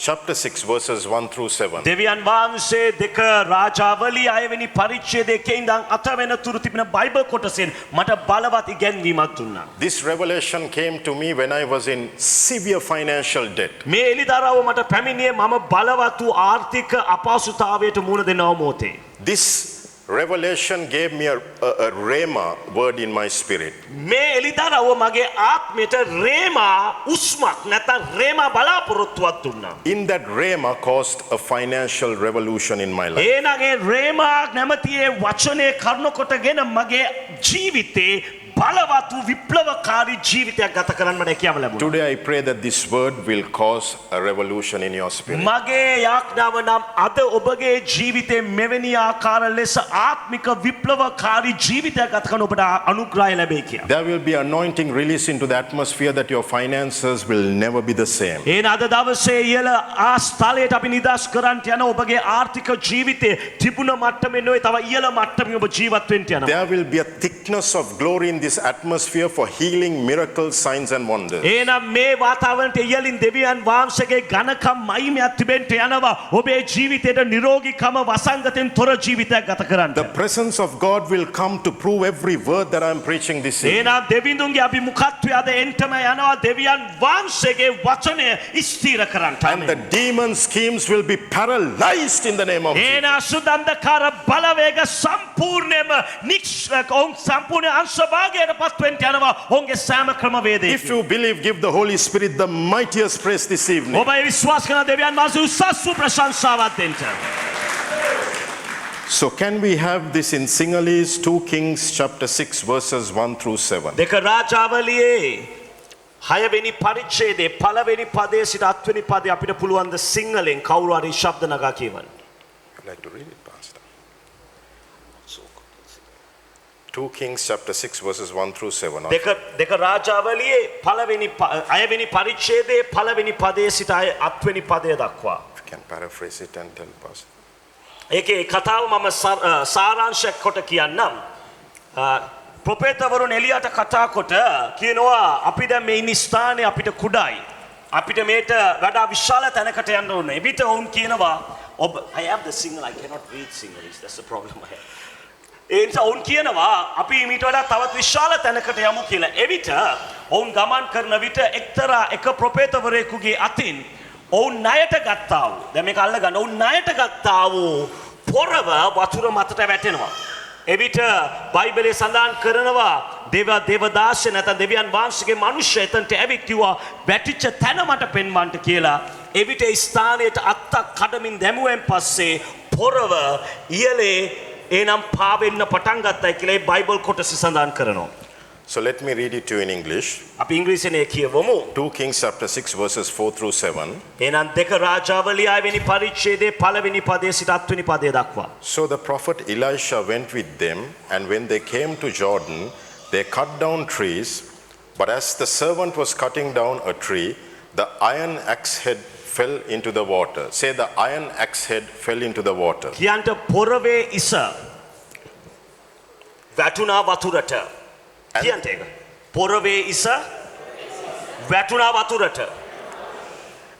chapter 6 verses 1 through 7. දෙවියන් වහන්සේ දෙක රාජාවලි 6 වෙනි පරිච්ඡේදයේ ඉඳන් 8 වෙනිතුරු තිබෙන බයිබල් කොටසෙන් මට බලවත් ඉගැන්වීමක් දුන්නා. This revelation came to me when I was in severe financial debt. මේ එළිදරව් මට පැමිණියේ මම බලවත් වූ ආර්ථික අපහසුතාවයට මුහුණ දෙනව මොහොතේ. This revelation gave me a rhema word in my spirit. මේ එළිදරව් මගේ ආත්මයට රේමා උස්මක් නැත්නම් රේමා බලාපොරොත්තුවක් දුන්නා. In that rhema caused a financial revolution in my life. ඒනගේ රේමා නැමැති ඒ වචනේ කරුණ කොටගෙන මගේ ජීවිතේ බලවත් වූ විප්ලවකාරී ජීවිතයක් ගත කරන්න මට හැකියාව ලැබුණා. Today I pray that this word will cause a revolution in your spirit. මගේ යාඥාව නම් අද ඔබගේ ජීවිතේ මෙවැනි ආකාර ලෙස ආත්මික විප්ලවකාරී ජීවිතයක් ගත කරන ඔබට අනුග්‍රහය ලැබෙයි කියලා. There will be anointing released into the atmosphere that your finances will never be the same. එහෙනම් අද දවසේ ඉහළ ආස්තලයට අපි නිදාස් කරන්ට යන ඔබගේ ආර්ථික ජීවිතේ තිබුණ මට්ටමේ නෙවෙයි තව ඉහළ මට්ටමේ ඔබ ජීවත් වෙන්න යනවා. There will be a thickness of glory in this atmosphere for healing, miracles, signs and wonders. එහෙනම් මේ වාතාවරණයට ඉහළින් දෙවියන් වහන්සේගේ ඝනකම් මහිමයක් තිබෙන්න යනවා. ඔබේ ජීවිතේට නිරෝගීකම වසංගතෙන් තොර ජීවිතයක් ගත කරන්න. The presence of God will come to prove every word that I am preaching this evening. එහෙනම් දෙවිඳුන්ගේ අභිමුඛත්වය අද එන්ටම යනවා දෙවියන් වහන්සේගේ වචනය ස්ථිර කරන්න. And the demon schemes will be paralyzed in the name of Jesus. එහෙනම් සුදන්දකාර බලවේග සම්පූර්ණයෙන්ම සම්පූර්ණ අංශභාග මාර්ගයටපත් වෙන්න යනවා ඔවුන්ගේ සෑම If ක්‍රමවේදයකින්. you believe, give the Holy Spirit the mightiest praise this evening. ඔබ ඒ විශ්වාස කරන දෙවියන් වහන්සේ උසස් වූ ප්‍රශංසාවක් දෙන්න. So can we have this in Sinhalese, 2 Kings chapter 6 verses 1 through 7. දෙක රාජාවලියේ 6 වෙනි පරිච්ඡේදයේ පළවෙනි පදයේ සිට 8 වෙනි පදයේ අපිට පුළුවන් ද සිංහලෙන් කවුරු හරි ශබ්ද නගා කියවන්න. I'd like to read it, Pastor. 2 Kings chapter 6 verses 1 through 7. දෙක රාජාවලියේ පළවෙනි 6 වෙනි පරිච්ඡේදයේ පළවෙනි පදයේ සිට 8 වෙනි පදය දක්වා. If you can paraphrase it and tell Pastor. ඒකේ කතාව මම සාරාංශයක් කොට කියන්නම්. ප්‍රොපේතවරුන් එලියට කතා කොට කියනවා අපි දැන් මේ ඉන්න ස්ථානේ අපිට කුඩායි. අපිට මේට වඩා විශාල තැනකට යන්න ඕනේ. එවිට ඔවුන් කියනවා ඔබ I have the single I cannot read Sinhalese. That's the problem I have. ඒ නිසා ඔවුන් කියනවා අපි මීට වඩා තවත් විශාල තැනකට යමු කියලා. එවිට ඔවුන් ගමන් කරන විට එක්තරා එක ප්‍රොපේතවරයෙකුගේ අතින් ඔවුන් ණයට ගත්තා වූ දැන් මේක අල්ලගන්න ඔවුන් ණයට ගත්තා වූ පොරව වතුර මතට වැටෙනවා. එවිට බයිබලයේ සඳහන් කරනවා දේවදාසය නැත්නම් දෙවියන් වහන්සේගේ මිනිස්සු එතනට ඇවිත් කිව්වා වැටිච්ච තැන මට පෙන්වන්න කියලා. එවිට ඒ ස්ථානයට අත්තක් කඩමින් දැමුවෙන් පස්සේ පොරව ඉහළේ එනම් පාවෙන්න පටන් ගත්තයි කියලා ඒ බයිබල් කොටස සඳහන් කරනවා. So let me read it to you in English. අපි ඉංග්‍රීසියෙන් කියවමු. 2 Kings chapter 6 verses 4 through 7. එහෙනම් දෙක රාජාවලිය 6 වෙනි පරිච්ඡේදයේ පළවෙනි පදයේ සිට 8 වෙනි පදය දක්වා. So the prophet Elisha went with them, and when they came to Jordan, they cut down trees. But as the servant was cutting down a tree, the iron axe head fell into the water. Say the iron axe head fell into the water. කියන්ට පොරවේ ඉස වැටුණා වතුරට. කියන්ට ඒක. පොරවේ ඉස වැටුණා වතුරට.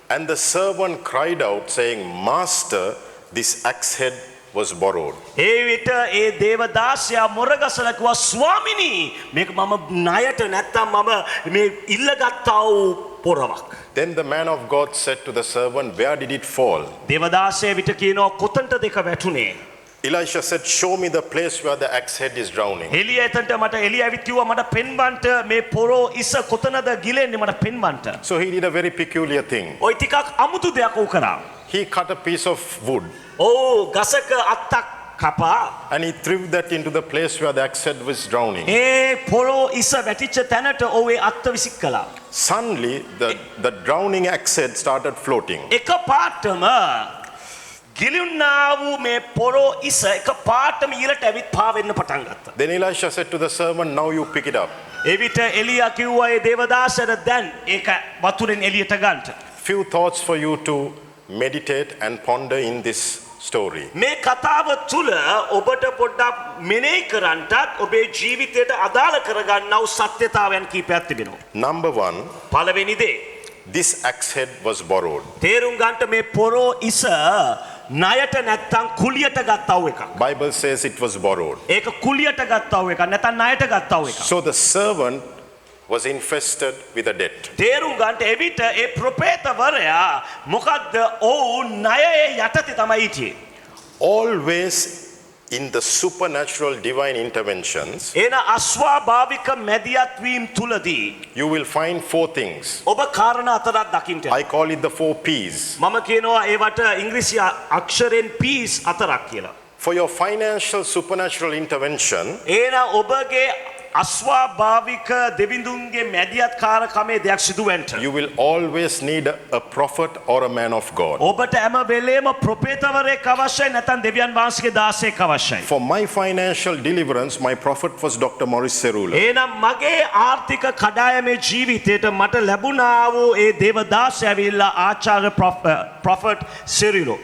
And the servant cried out, saying, Master, this axe head was borrowed. ඒ විට ඒ දේවදාසයා මොරගසලා කිව්වා ස්වාමිනී මේක මම ණයට නැත්තම් මම මේ ඉල්ලගත්තා වූ පොරවක්. Then the man of God said to the servant, Where did it fall? දේවදාසයා විට කියනවා කොතනටද ඒක වැටුනේ? Elisha said, Show me the place where the axe head is drowning. එලිය එතනට මට එලිය ඇවිත් කිව්වා මට පෙන්වන්න මේ පොරෝ ඉස කොතනද ගිලෙන්නේ මට පෙන්වන්න. So he did a very peculiar thing. ඔය ටිකක් අමුතු දෙයක් ඌ කරා. He cut a piece of wood ගසක අත්තක් කපා and he threw that into the place where the axe head was drowning. ඒ පොරෝ ඉස වැටිච්ච තැනට ඔව් ඒ අත්ත විසික් කළා. Suddenly, the drowning axe head started floating. එක පාටම ගිලුණා වූ මේ පොරෝ ඉස එක පාටම ඊළට ඇවිත් පාවෙන්න පටන් ගත්තා. Then Elisha said to the servant, Now you pick it up. එවිට එලියා කිව්වා ඒ දේවදාසට දැන් ඒක වතුරෙන් එළියට ගන්න. Few thoughts for you to meditate and ponder in this story. මේ කතාව තුල ඔබට පොඩ්ඩක් මෙනෙහි කරන්නටත් ඔබේ ජීවිතයට අදාළ කරගන්නා වූ සත්‍යතාවයන් කීපයක් තිබෙනවා. Number 1, පළවෙනි දේ this axe head was borrowed. තේරුම් ගන්නට මේ පොරෝ ඉස ණයට නැත්තම් කුලියට ගත්තා වූ එකක්. Bible says it was borrowed. ඒක කුලියට ගත්තා වූ එකක් නැත්තම් ණයට ගත්තා වූ එකක්. So the servant was infested with a debt. තේරුම් ගන්නට එවිට ඒ ප්‍රොපේතවරයා මොකද්ද ඔවුන් ණයේ යටතේ තමයි හිටියේ. Always in the supernatural divine interventions, එන අස්වාභාවික මැදිහත් වීම තුලදී you will find 4 things. ඔබ කාරණා හතරක් දකින්න. I call it the 4 P's. මම කියනවා ඒවට ඉංග්‍රීසි අක්ෂරෙන් P's හතරක් කියලා. For your financial supernatural intervention, එන ඔබගේ අස්වාභාවික දෙවිඳුන්ගේ මැදිහත් කාර්යකමේ දෙයක් සිදු වෙන්න. you will always need a prophet or a man of God. ඔබට හැම වෙලේම ප්‍රොපේතවරයෙක් අවශ්‍යයි නැත්නම් දෙවියන් වහන්සේගේ දාසයෙක් අවශ්‍යයි. For my financial deliverance, my prophet was Dr. Maurice Cerullo. එහෙනම් මගේ ආර්ථික කඩායමේ ජීවිතයට මට ලැබුණා වූ ඒ දේවදාසයා ඇවිල්ලා ආචාර්ය prophet සිරිලෝ.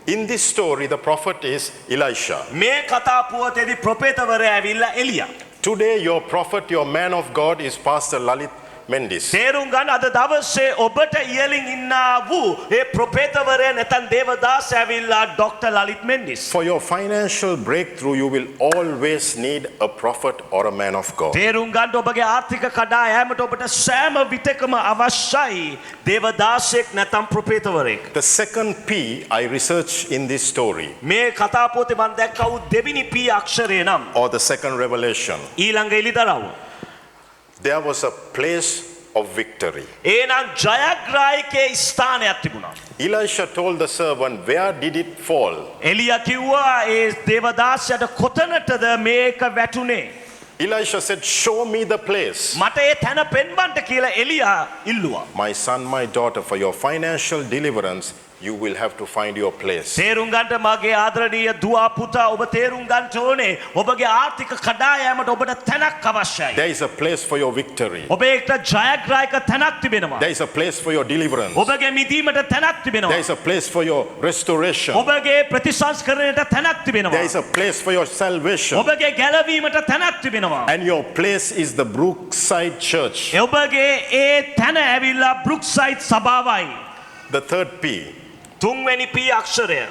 In this story, the prophet is Elisha. මේ කතා පුවතේදී ප්‍රොපේතවරයා ඇවිල්ලා එලියා. Today, your prophet, your man of God is Pastor Lalit Mendis. තේරුම් ගන්න අද දවසේ ඔබට ඉයලින් ඉන්නා වූ ඒ ප්‍රොපේතවරයා නැත්නම් දේවදාසයා ඇවිල්ලා doctor Lalith Mendis. For your financial breakthrough, you will always need a prophet or a man of God. තේරුම් ගන්න ඔබගේ ආර්ථික කඩායමට ඔබට සෑම විටකම අවශ්‍යයි දේවදාසයෙක් නැත්නම් ප්‍රොපේතවරයෙක්. The second P I researched in this story, මේ කතා පොතේ මම දැක්කා වූ දෙවෙනි P අක්ෂරය නම් or the second revelation, ඊළඟ එළිදරව්. there was a place of victory. ඒනම් ජයග්‍රාහකයේ ස්ථානයක් තිබුණා. Elisha told the servant, where did it fall? එලියා කිව්වා ඒ දේවදාසයාට කොතනටද මේක වැටුනේ? Elisha said, show me the place. මට ඒ තැන පෙන්වන්න කියලා එලියා ඉල්ලුවා. My son, my daughter, for your financial deliverance, you will have to find your place. තේරුම් ගන්න මගේ ආදරණීය දුව පුතා ඔබ තේරුම් ගන්න ඕනේ ඔබගේ ආර්ථික කඩායමට ඔබට තැනක් අවශ්‍යයි. There is a place for your victory. ඔබේට ජයග්‍රාහක තැනක් තිබෙනවා. There is a place for your deliverance. ඔබගේ මිදීමට තැනක් තිබෙනවා. There is a place for your restoration. ඔබගේ ප්‍රතිසංස්කරණයට තැනක් තිබෙනවා. There is a place for your salvation. ඔබගේ ගැලවීමට තැනක් තිබෙනවා. And your place is the Brookside Church. ඔබගේ ඒ තැන ඇවිල්ලා බ්‍රුක්සයිඩ් සභාවයි. The third P. තුන්වෙනි P Aksharaya.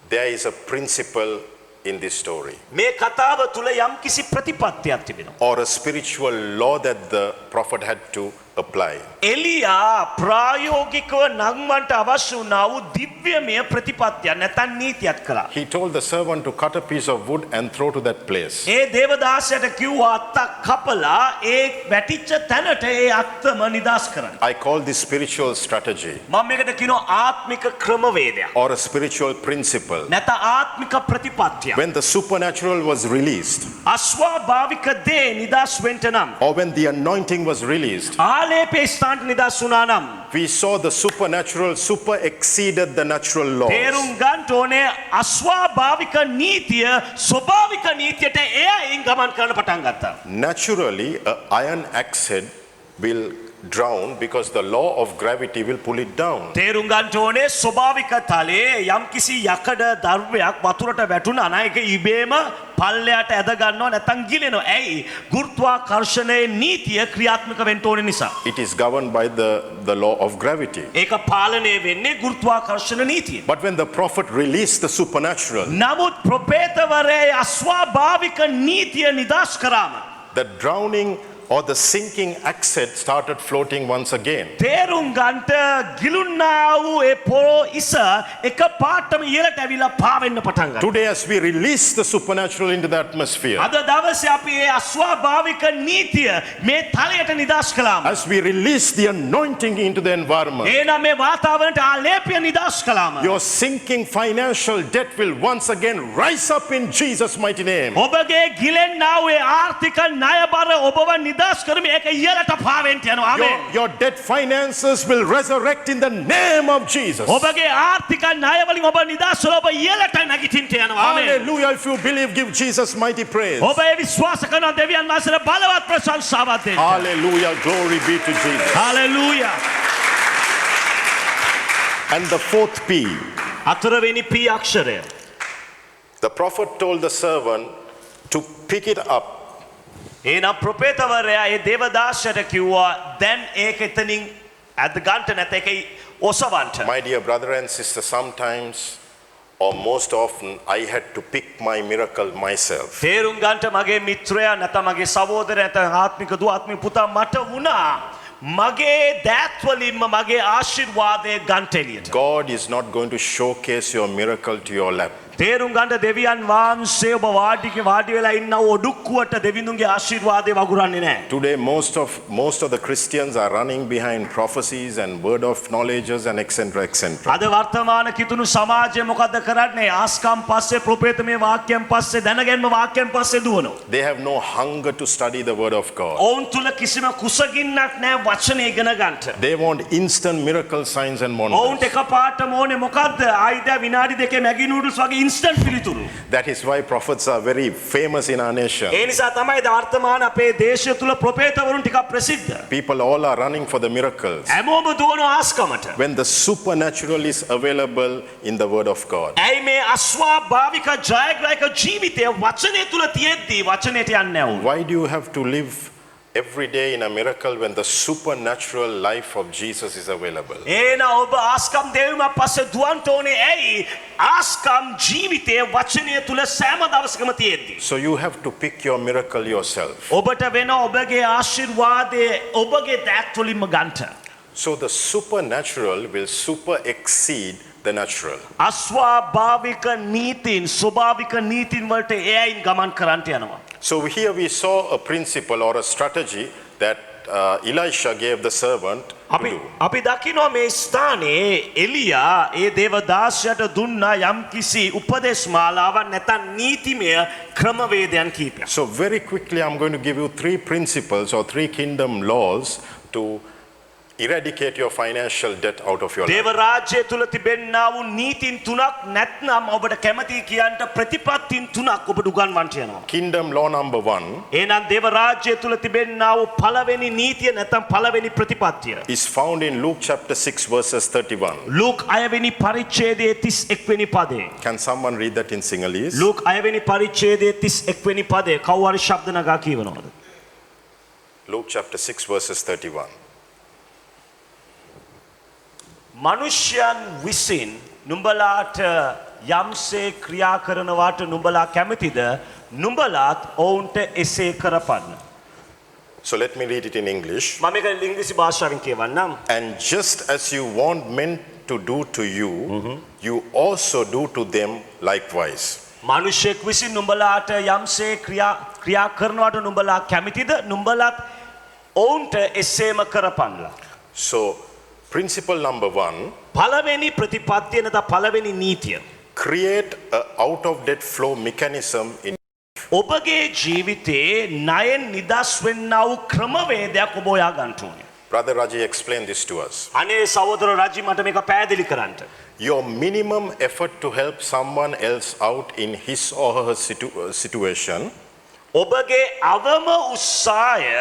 There is a principle in this story, මේ කතාව තුල යම්කිසි ප්‍රතිපත්තියක් තිබෙනවා. or a spiritual law that the prophet had to apply. එලියා ප්‍රායෝගිකව නංවන්ට අවශ්‍ය වුණා වූ දිව්‍යමය ප්‍රතිපත්තියක් නැත්නම් නීතියක් කළා. He told the servant to cut a piece of wood and throw to that place. ඒ දේවදාසයාට කිව්වා අත්තක් කපලා ඒ වැටිච්ච තැනට ඒ අත්තම නිදාස් කරන්න. I call this spiritual strategy මම මේකට කියනවා ආත්මික ක්‍රමවේදයක්. or a spiritual principle. නැත්නම් ආත්මික ප්‍රතිපත්තියක්. When the supernatural was released, අස්වාභාවික දේ නිදාස් වෙන්න නම් or when the anointing was released, ආලේපේ ස්ථානට නිදාස් වුණා නම් we saw the supernatural super exceeded the natural laws. තේරුම් ගන්න ඕනේ අස්වාභාවික නීතිය ස්වභාවික නීතියට එයින් ගමන් කරන්න පටන් ගත්තා. Naturally, an iron axe head will drown because the law of gravity will pull it down. තේරුම් ගන්න ඕනේ ස්වභාවික තලයේ යම්කිසි යකඩ ධර්මයක් වතුරට වැටුණා නම් ඒක ඉබේම පල්ලයට ඇද ගන්නවා නැත්නම් ගිලෙනවා. ඇයි? ගුරුත්වාකර්ෂණයේ නීතිය ක්‍රියාත්මක වෙන්න ඕනේ නිසා. It is governed by the law of gravity. ඒක පාලනය වෙන්නේ ගුරුත්වාකර්ෂණ නීතියෙන්. But when the prophet released the supernatural, නමුත් ප්‍රොපේතවරේ අස්වාභාවික නීතිය නිදාස් කරාම the drowning or the sinking axe head started floating once again. තේරුම් ගන්නට ගිලුන්නා වූ ඒ පොළො ඉස එක පාටම ඉහළට ඇවිල්ලා පාවෙන්න පටන් ගත්තා. Today, as we release the supernatural into the atmosphere, අද දවසේ අපි ඒ අස්වාභාවික නීතිය මේ තලයට නිදාස් කළාම as we release the anointing into the environment, එනම් මේ වාතාවරණයට ආලේපය නිදාස් කළාම your sinking financial debt will once again rise up in Jesus' mighty name. ඔබගේ ගිලෙන්නා වූ ඒ ආර්ථික ණයබර ඔබව නිදාස් කරමි ඒක ඉහළට පාවෙන්න යනවා. ආමේන්. Your debt finances will resurrect in the name of Jesus. ඔබගේ ආර්ථික ණයවලින් ඔබ නිදාස් වෙලා ඔබ ඉහළට නැගිටින්න යනවා. ආමේන්. Hallelujah. If you believe, give Jesus mighty praise. ඔබ ඒ විශ්වාස කරන දෙවියන් වහන්සේට බලවත් ප්‍රශංසාවක් දෙන්න. Hallelujah. Glory be to Jesus. Hallelujah. And the fourth P, හතරවෙනි P Aksharaya. the prophet told the servant to pick it up. එනම් ප්‍රොපේතවරයා ඒ දේවදාසයට කිව්වා දැන් ඒක එතනින් අද ගන්නට නැත ඒක ඔසවන්න. My dear brother and sister, sometimes or most often I had to pick my miracle myself. තේරුම් ගන්නට මගේ මිත්‍රයා නැත්නම් මගේ සහෝදරයා නැත්නම් ආත්මික දුව ආත්මික පුතා මට වුණා මගේ දෑත් වලින්ම මගේ ආශිර්වාදය ගන්නට එළියට. God is not going to showcase your miracle to your lap. තේරුම් ගන්න දෙවියන් වහන්සේ ඔබ වාඩි වෙලා ඉන්න ඔඩුක්කුවට දෙවිඳුන්ගේ ආශිර්වාදය වගුරන්නේ නැහැ. Today most of the Christians are running behind prophecies and word of knowledges and etc. අද වර්තමාන කිතුණු සමාජය මොකද කරන්නේ? ආස්කම් පස්සේ ප්‍රොපේතමේ වාක්‍යයන් පස්සේ දැනගැන්ම වාක්‍යයන් පස්සේ දුවනවා. They have no hunger to study the word of God. ඔවුන් තුල කිසිම කුසගින්නක් නැහැ වචනේ ඉගෙන ගන්නට. They want instant miracle signs and ඔවුන්ට wonders. එකපාරටම ඕනේ මොකද්ද? ආයිද විනාඩි දෙකේ මැගි නූඩල්ස් වගේ instant පිළිතුරු. That is why prophets are very famous in our nation. ඒ නිසා තමයි වර්තමාන අපේ දේශය තුල ප්‍රොපේතවරුන් ටිකක් ප්‍රසිද්ධ. People all are running for the miracles. හැමෝම දුවනවා ආස්කමට. When the supernatural is available in the word of God. ඇයි මේ අස්වාභාවික ජයග්‍රාහක ජීවිතය වචනය තුල තියෙද්දී වචනයට යන්නේ නැහැ. Why do you have to live every day in a miracle when the supernatural life of Jesus is available? එන ඔබ ආස්කම් දෙවීමක් පස්සේ දුවන්ට ඕනේ ඇයි? ආස්කම් ජීවිතයේ වචනය තුල සෑම දවසකම තියෙද්දී. So you have to pick your miracle yourself. ඔබට වෙන ඔබගේ ආශිර්වාදය ඔබගේ දෑත් වලින්ම ගන්නට. So the supernatural will super exceed the natural. අස්වාභාවික නීතින් ස්වභාවික නීතින් වලට එයින් ගමන් කරන්නට යනවා. So here we saw a principle or a strategy that Elisha gave the servant to අපි do. අපි දකිනවා මේ ස්ථානයේ එලියා ඒ දේවදාසයට දුන්නා යම් කිසි උපදේශ මාලාවක් නැත්නම් නීතිමය ක්‍රමවේදයන් කීපයක්. So very quickly I'm going to give you three principles or three kingdom laws to eradicate your financial debt out of your life. දේව රාජ්‍යය තුල තිබෙන්නා වූ නීතින් තුනක් නැත්නම් ඔබට කැමති කියන්ට ප්‍රතිපත්තින් තුනක් ඔබට උගන්වන්නට යනවා. Kingdom law number 1 එහෙනම් දේව රාජ්‍යය තුල තිබෙන්නා වූ පළවෙනි නීතිය නැත්නම් පළවෙනි ප්‍රතිපත්තිය is found in Luke chapter 6 verses 31. Luke 6 වෙනි පරිච්ඡේදයේ 31 වෙනි පදේ. Can someone read that in Sinhalese? Luke 6 වෙනි පරිච්ඡේදයේ 31 වෙනි පදේ කවුරු හරි ශබ්ද නගා කියවනවද? Luke chapter 6 verses 31. මනුෂ්‍යයන් විසින් නුඹලාට යම්සේ ක්‍රියා කරනවාට නුඹලා කැමතිද නුඹලාත් ඔවුන්ට එසේ කරපන්න. So let me read it in English. මම මේක ඉංග්‍රීසි භාෂාවෙන් කියවන්නම්. And just as you want men to do to you, you also do to them likewise. මනුෂ්‍යෙක් විසින් නුඹලාට යම්සේ ක්‍රියා කරනවාට නුඹලා කැමතිද නුඹලාත් ඔවුන්ට එසේම කරපන්නලා. So principle number 1, පළවෙනි ප්‍රතිපත්තිය නැත්නම් පළවෙනි නීතිය. create a out of debt flow mechanism in ඔබගේ ජීවිතේ ණයෙන් නිදහස් වෙන්නා වූ ක්‍රමවේදයක් ඔබ හොයා ගන්න ඕනේ. Brother Raji explained this to us. අනේ සහෝදර රජි මට මේක පැහැදිලි කරන්න. Your minimum effort to help someone else out in his or her situation ඔබගේ අවම උත්සාහය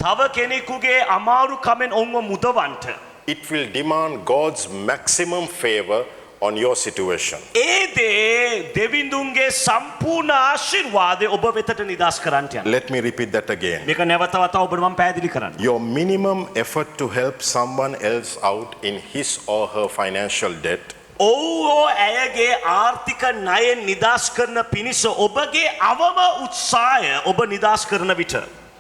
තව කෙනෙකුගේ අමාරුකමෙන් ඔවුන්ව මුදවන්නට it will demand God's maximum favor on your situation. ඒ දේ දෙවිඳුන්ගේ සම්පූර්ණ ආශිර්වාදය ඔබ වෙතට නිදාස් කරන්නට යනවා. Let me repeat that again. මේක නැවත වතාව ඔබට මම පැහැදිලි කරන්න. Your minimum effort to help someone else out in his or her financial debt ඔව්ෝ ඇයගේ ආර්ථික ණයෙන් නිදාස් කරන පිණිස ඔබගේ අවම උත්සාහය ඔබ නිදාස් කරන විට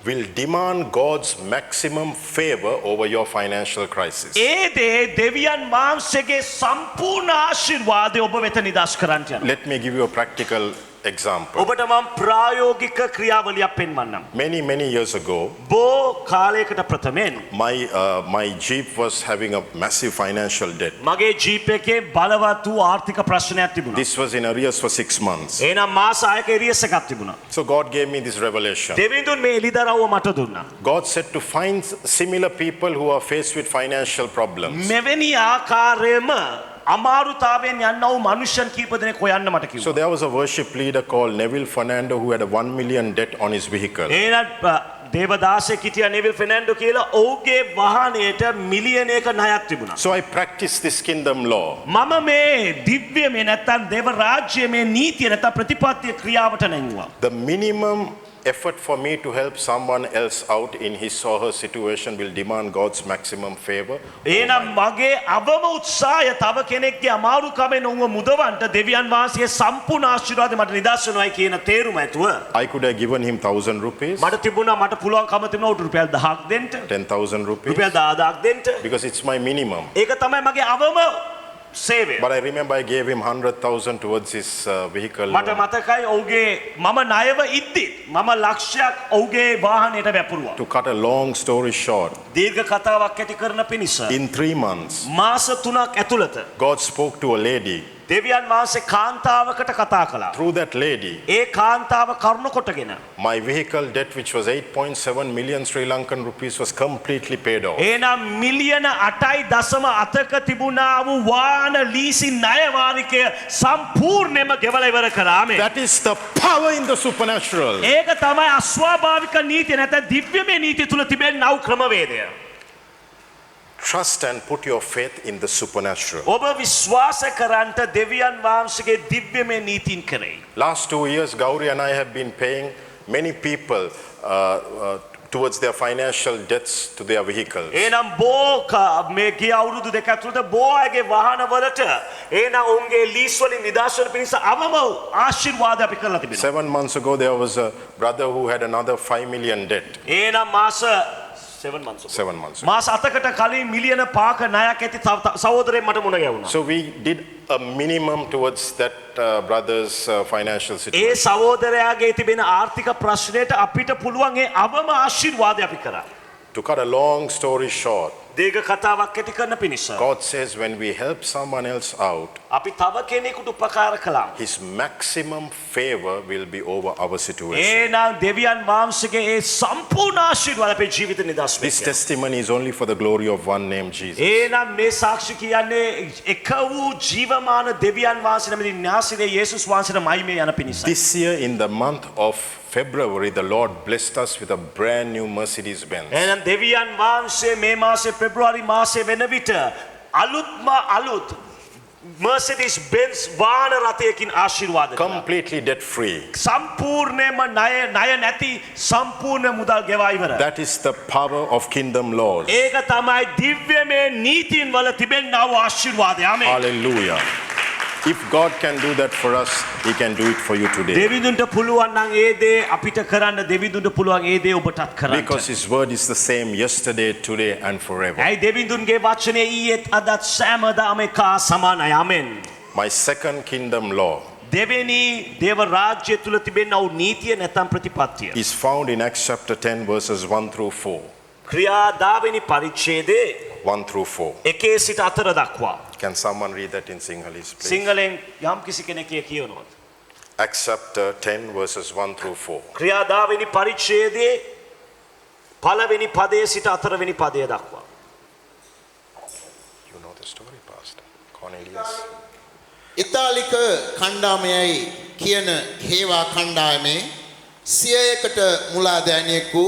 will demand God's maximum favor over your financial crisis. ඒ දේ දෙවියන් වහන්සේගේ සම්පූර්ණ ආශිර්වාදය ඔබ වෙත නිදාස් කරන්නට යනවා. Let me give you a practical example. ඔබට මම ප්‍රායෝගික ක්‍රියාවලියක් පෙන්වන්නම්. Many years ago, බෝ කාලයකට ප්‍රථමයෙන් my Jeep was having a massive financial debt. මගේ ජීප් එකේ බලවත් වූ ආර්ථික ප්‍රශ්නයක් තිබුණා. This was in arrears for 6 months. එහෙනම් මාස 6ක එරියස් එකක් තිබුණා. So God gave me this revelation. දෙවිඳුන් මේ එළිදරව්ව මට දුන්නා. God said to find similar people who are faced with financial problems. මෙවැනි ආකාරයෙන්ම අමාරුතාවයෙන් යන්නා වූ මනුෂ්‍යයන් කීප දෙනෙක් හොයන්න මට කිව්වා. So there was a worship leader called Neville Fernando who had a 1 million debt on his vehicle. එහෙනම් දේවදාසෙක් හිටියා නෙවිල් ෆෙනෑන්ඩෝ කියලා ඔහුගේ වාහනයට මිලියනයක ණයක් තිබුණා. So I practiced this kingdom law. මම මේ දිව්‍යමය නැත්තම් දේව රාජ්‍යමය නීතිය නැත්තම් ප්‍රතිපත්තිය ක්‍රියාවට නැංගුවා. The minimum effort for me to help someone else out in his or her situation will demand God's maximum favor. එහෙනම් මගේ අවම උත්සාහය තව කෙනෙක්ගේ අමාරුකමෙන් උන්ව මුදවන්න දෙවියන් වහන්සේගේ සම්පූර්ණ ආශිර්වාදය මට නිදහස් වෙනවායි කියන තේරුම ඇතුව I could have given him 1,000 rupees, මට තිබුණා මට පුළුවන්කම තිබුණා උට රුපියල් 1000ක් දෙන්න 10,000 rupees, රුපියල් 10000ක් දෙන්න because it's my minimum. ඒක තමයි මගේ අවම සේවය. But I remember I gave him 100,000 towards his vehicle. මට මතකයි ඔහුගේ මම ණයව ඉද්දි මම ලක්ෂයක් ඔහුගේ වාහනයට වැපුරුවා. To cut a long story short, දීර්ඝ කතාවක් ඇති කරන පිණිස in 3 months, මාස 3ක් ඇතුළත God spoke to a lady. දෙවියන් වහන්සේ කාන්තාවකට කතා කළා. Through that lady, ඒ කාන්තාව කරුණ කොටගෙන my vehicle debt, which was 8.7 million Sri Lankan rupees, was completely paid off. එහෙනම් මිලියන 8.8ක තිබුණා වූ වාහන ලීසින් ණය වාරිකය සම්පූර්ණයෙන්ම ගෙවලා ඉවර කරා මේ. That is the power in the supernatural. ඒක තමයි අස්වාභාවික නීතිය නැත්නම් දිව්‍යමය නීතිය තුල තිබෙනා වූ ක්‍රමවේදය. Trust and put your faith in the supernatural. ඔබ විශ්වාස කරන්ට දෙවියන් වහන්සේගේ දිව්‍යමය නීතින් කරේ. Last 2 years, Gauri and I have been paying many people towards their financial debts to their vehicles. එහෙනම් මේ ගිය අවුරුදු දෙක ඇතුළත බෝයගේ වාහනවලට එහෙනම් උන්ගේ ලීස් වලින් නිදහස් වෙන පිණිස අවම ආශිර්වාද අපි කරලා තිබෙනවා. 7 months ago, there was a brother who had another 5 million debt. එහෙනම් මාස 7 months ago. 7 months ago. මාස 7කට කලින් මිලියන 5ක ණයක් ඇති සහෝදරයෙක් මට මුණ ගැහුණා. So we did a minimum towards that brother's financial A situation. සහෝදරයාගේ තිබෙන ආර්ථික ප්‍රශ්නයට අපිට පුළුවන් ඒ අවම ආශිර්වාදය අපි කරා. To cut a long story short, දීඝ කතාවක් කෙටි කරන පිණිස God says when we help someone else out, අපි තව කෙනෙකුට උපකාර කළා. His maximum favor will be over our situation. ඒනම් දෙවියන් වහන්සේගේ ඒ සම්පූර්ණ ආශිර්වාද අපේ ජීවිත නිදහස් This වෙන්න. testimony is only for the glory of one name, Jesus. ඒනම් මේ සාක්ෂි කියන්නේ එක වූ ජීවමාන දෙවියන් වහන්සේ නැමැති න්‍යාසිරේ යේසුස් වහන්සේට මහිමය යන පිණිසයි. This year in the month of February, the Lord blessed us with a brand new Mercedes Benz. එහෙනම් දෙවියන් වහන්සේ මේ මාසේ පෙබ්‍රුවාරි මාසේ වෙන විට අලුත් Mercedes Benz වාහන රථයකින් ආශිර්වාද කළා. Completely debt free. සම්පූර්ණයෙන්ම ණය නැති සම්පූර්ණ මුදල් ගෙවා ඉවරයි. That is the power of kingdom laws. ඒක තමයි දිව්‍යමය නීතීන් වල තිබෙනා වූ ආශිර්වාදය. ආමේන්. Hallelujah. If God can do that for us, He can do it for you today. දෙවිඳුන්ට පුළුවන් නම් ඒ දේ අපිට කරන්න දෙවිඳුන්ට පුළුවන් ඒ දේ ඔබටත් කරන්න. Because His word is the same yesterday, today, and forever. ඇයි දෙවිඳුන්ගේ වචනේ ඊයේත් අදත් සෑමදාම එකා සමානයි. ආමෙන්. My second kingdom law දෙවෙනි දේව රාජ්‍ය තුල තිබෙනා වූ නීතිය නැත්නම් ප්‍රතිපත්තිය is found in Acts chapter 10 verses 1 through 4. ක්‍රියාදාවෙනි පරිච්ඡේදයේ 1 through 4. එකේ සිට 4 දක්වා. Can someone read that in Sinhalese, please? සිංහලෙන් යම් කිසි කෙනෙක් කියනවාද? Acts chapter 10 verses 1 through 4. ක්‍රියාදාවෙනි පරිච්ඡේදයේ පළවෙනි පදයේ සිට 4 වෙනි පදය දක්වා. You know the story, Pastor Cornelius. ඉතාලික කණ්ඩායමයි කියන හේවා කණ්ඩායමේ සියයකට මුලාදෑනියෙකු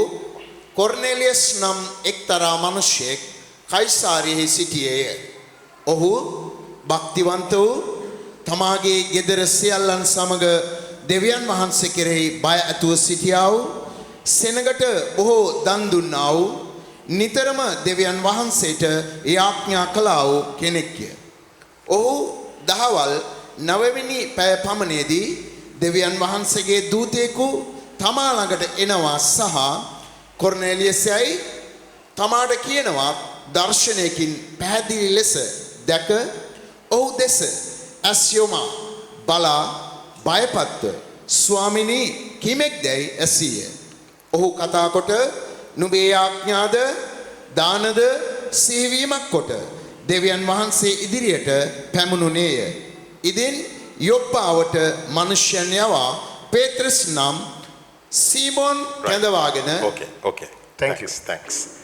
කොර්නෙලියස් නම් එක්තරා මිනිසෙක් කයිසාරියෙහි සිටියේය. ඔහු භක්තිවන්ත වූ තමාගේ ගෙදර සියල්ලන් සමග දෙවියන් වහන්සේ කෙරෙහි බය ඇතුව සිටියා වූ සෙනගට බොහෝ දන් දුන්නා වූ නිතරම දෙවියන් වහන්සේට යාඥා කළා වූ කෙනෙක්ය. ඔහු දහවල් 9 වෙනි පැය පමණේදී දෙවියන් වහන්සේගේ දූතයෙකු තමා ළඟට එනවා සහ කොර්නෙලියස්යි තමාට කියනවා දර්ශනයකින් පැහැදිලි ලෙස දැක ඔහු දෙස ඇස්යොමා බලා බයපත්ව ස්වාමිනී කිමෙක්දැයි ඇසීය. ඔහු කතා කොට නුඹේ යාඥාද දානද සිහිවීමක් කොට දෙවියන් වහන්සේ ඉදිරියට පැමුණුනේය. ඉදින් යොප්පාවට මනුෂ්‍යයන් යවා පේත්‍රස් නම් සීමෝන් කැඳවාගෙන Okay. Thanks.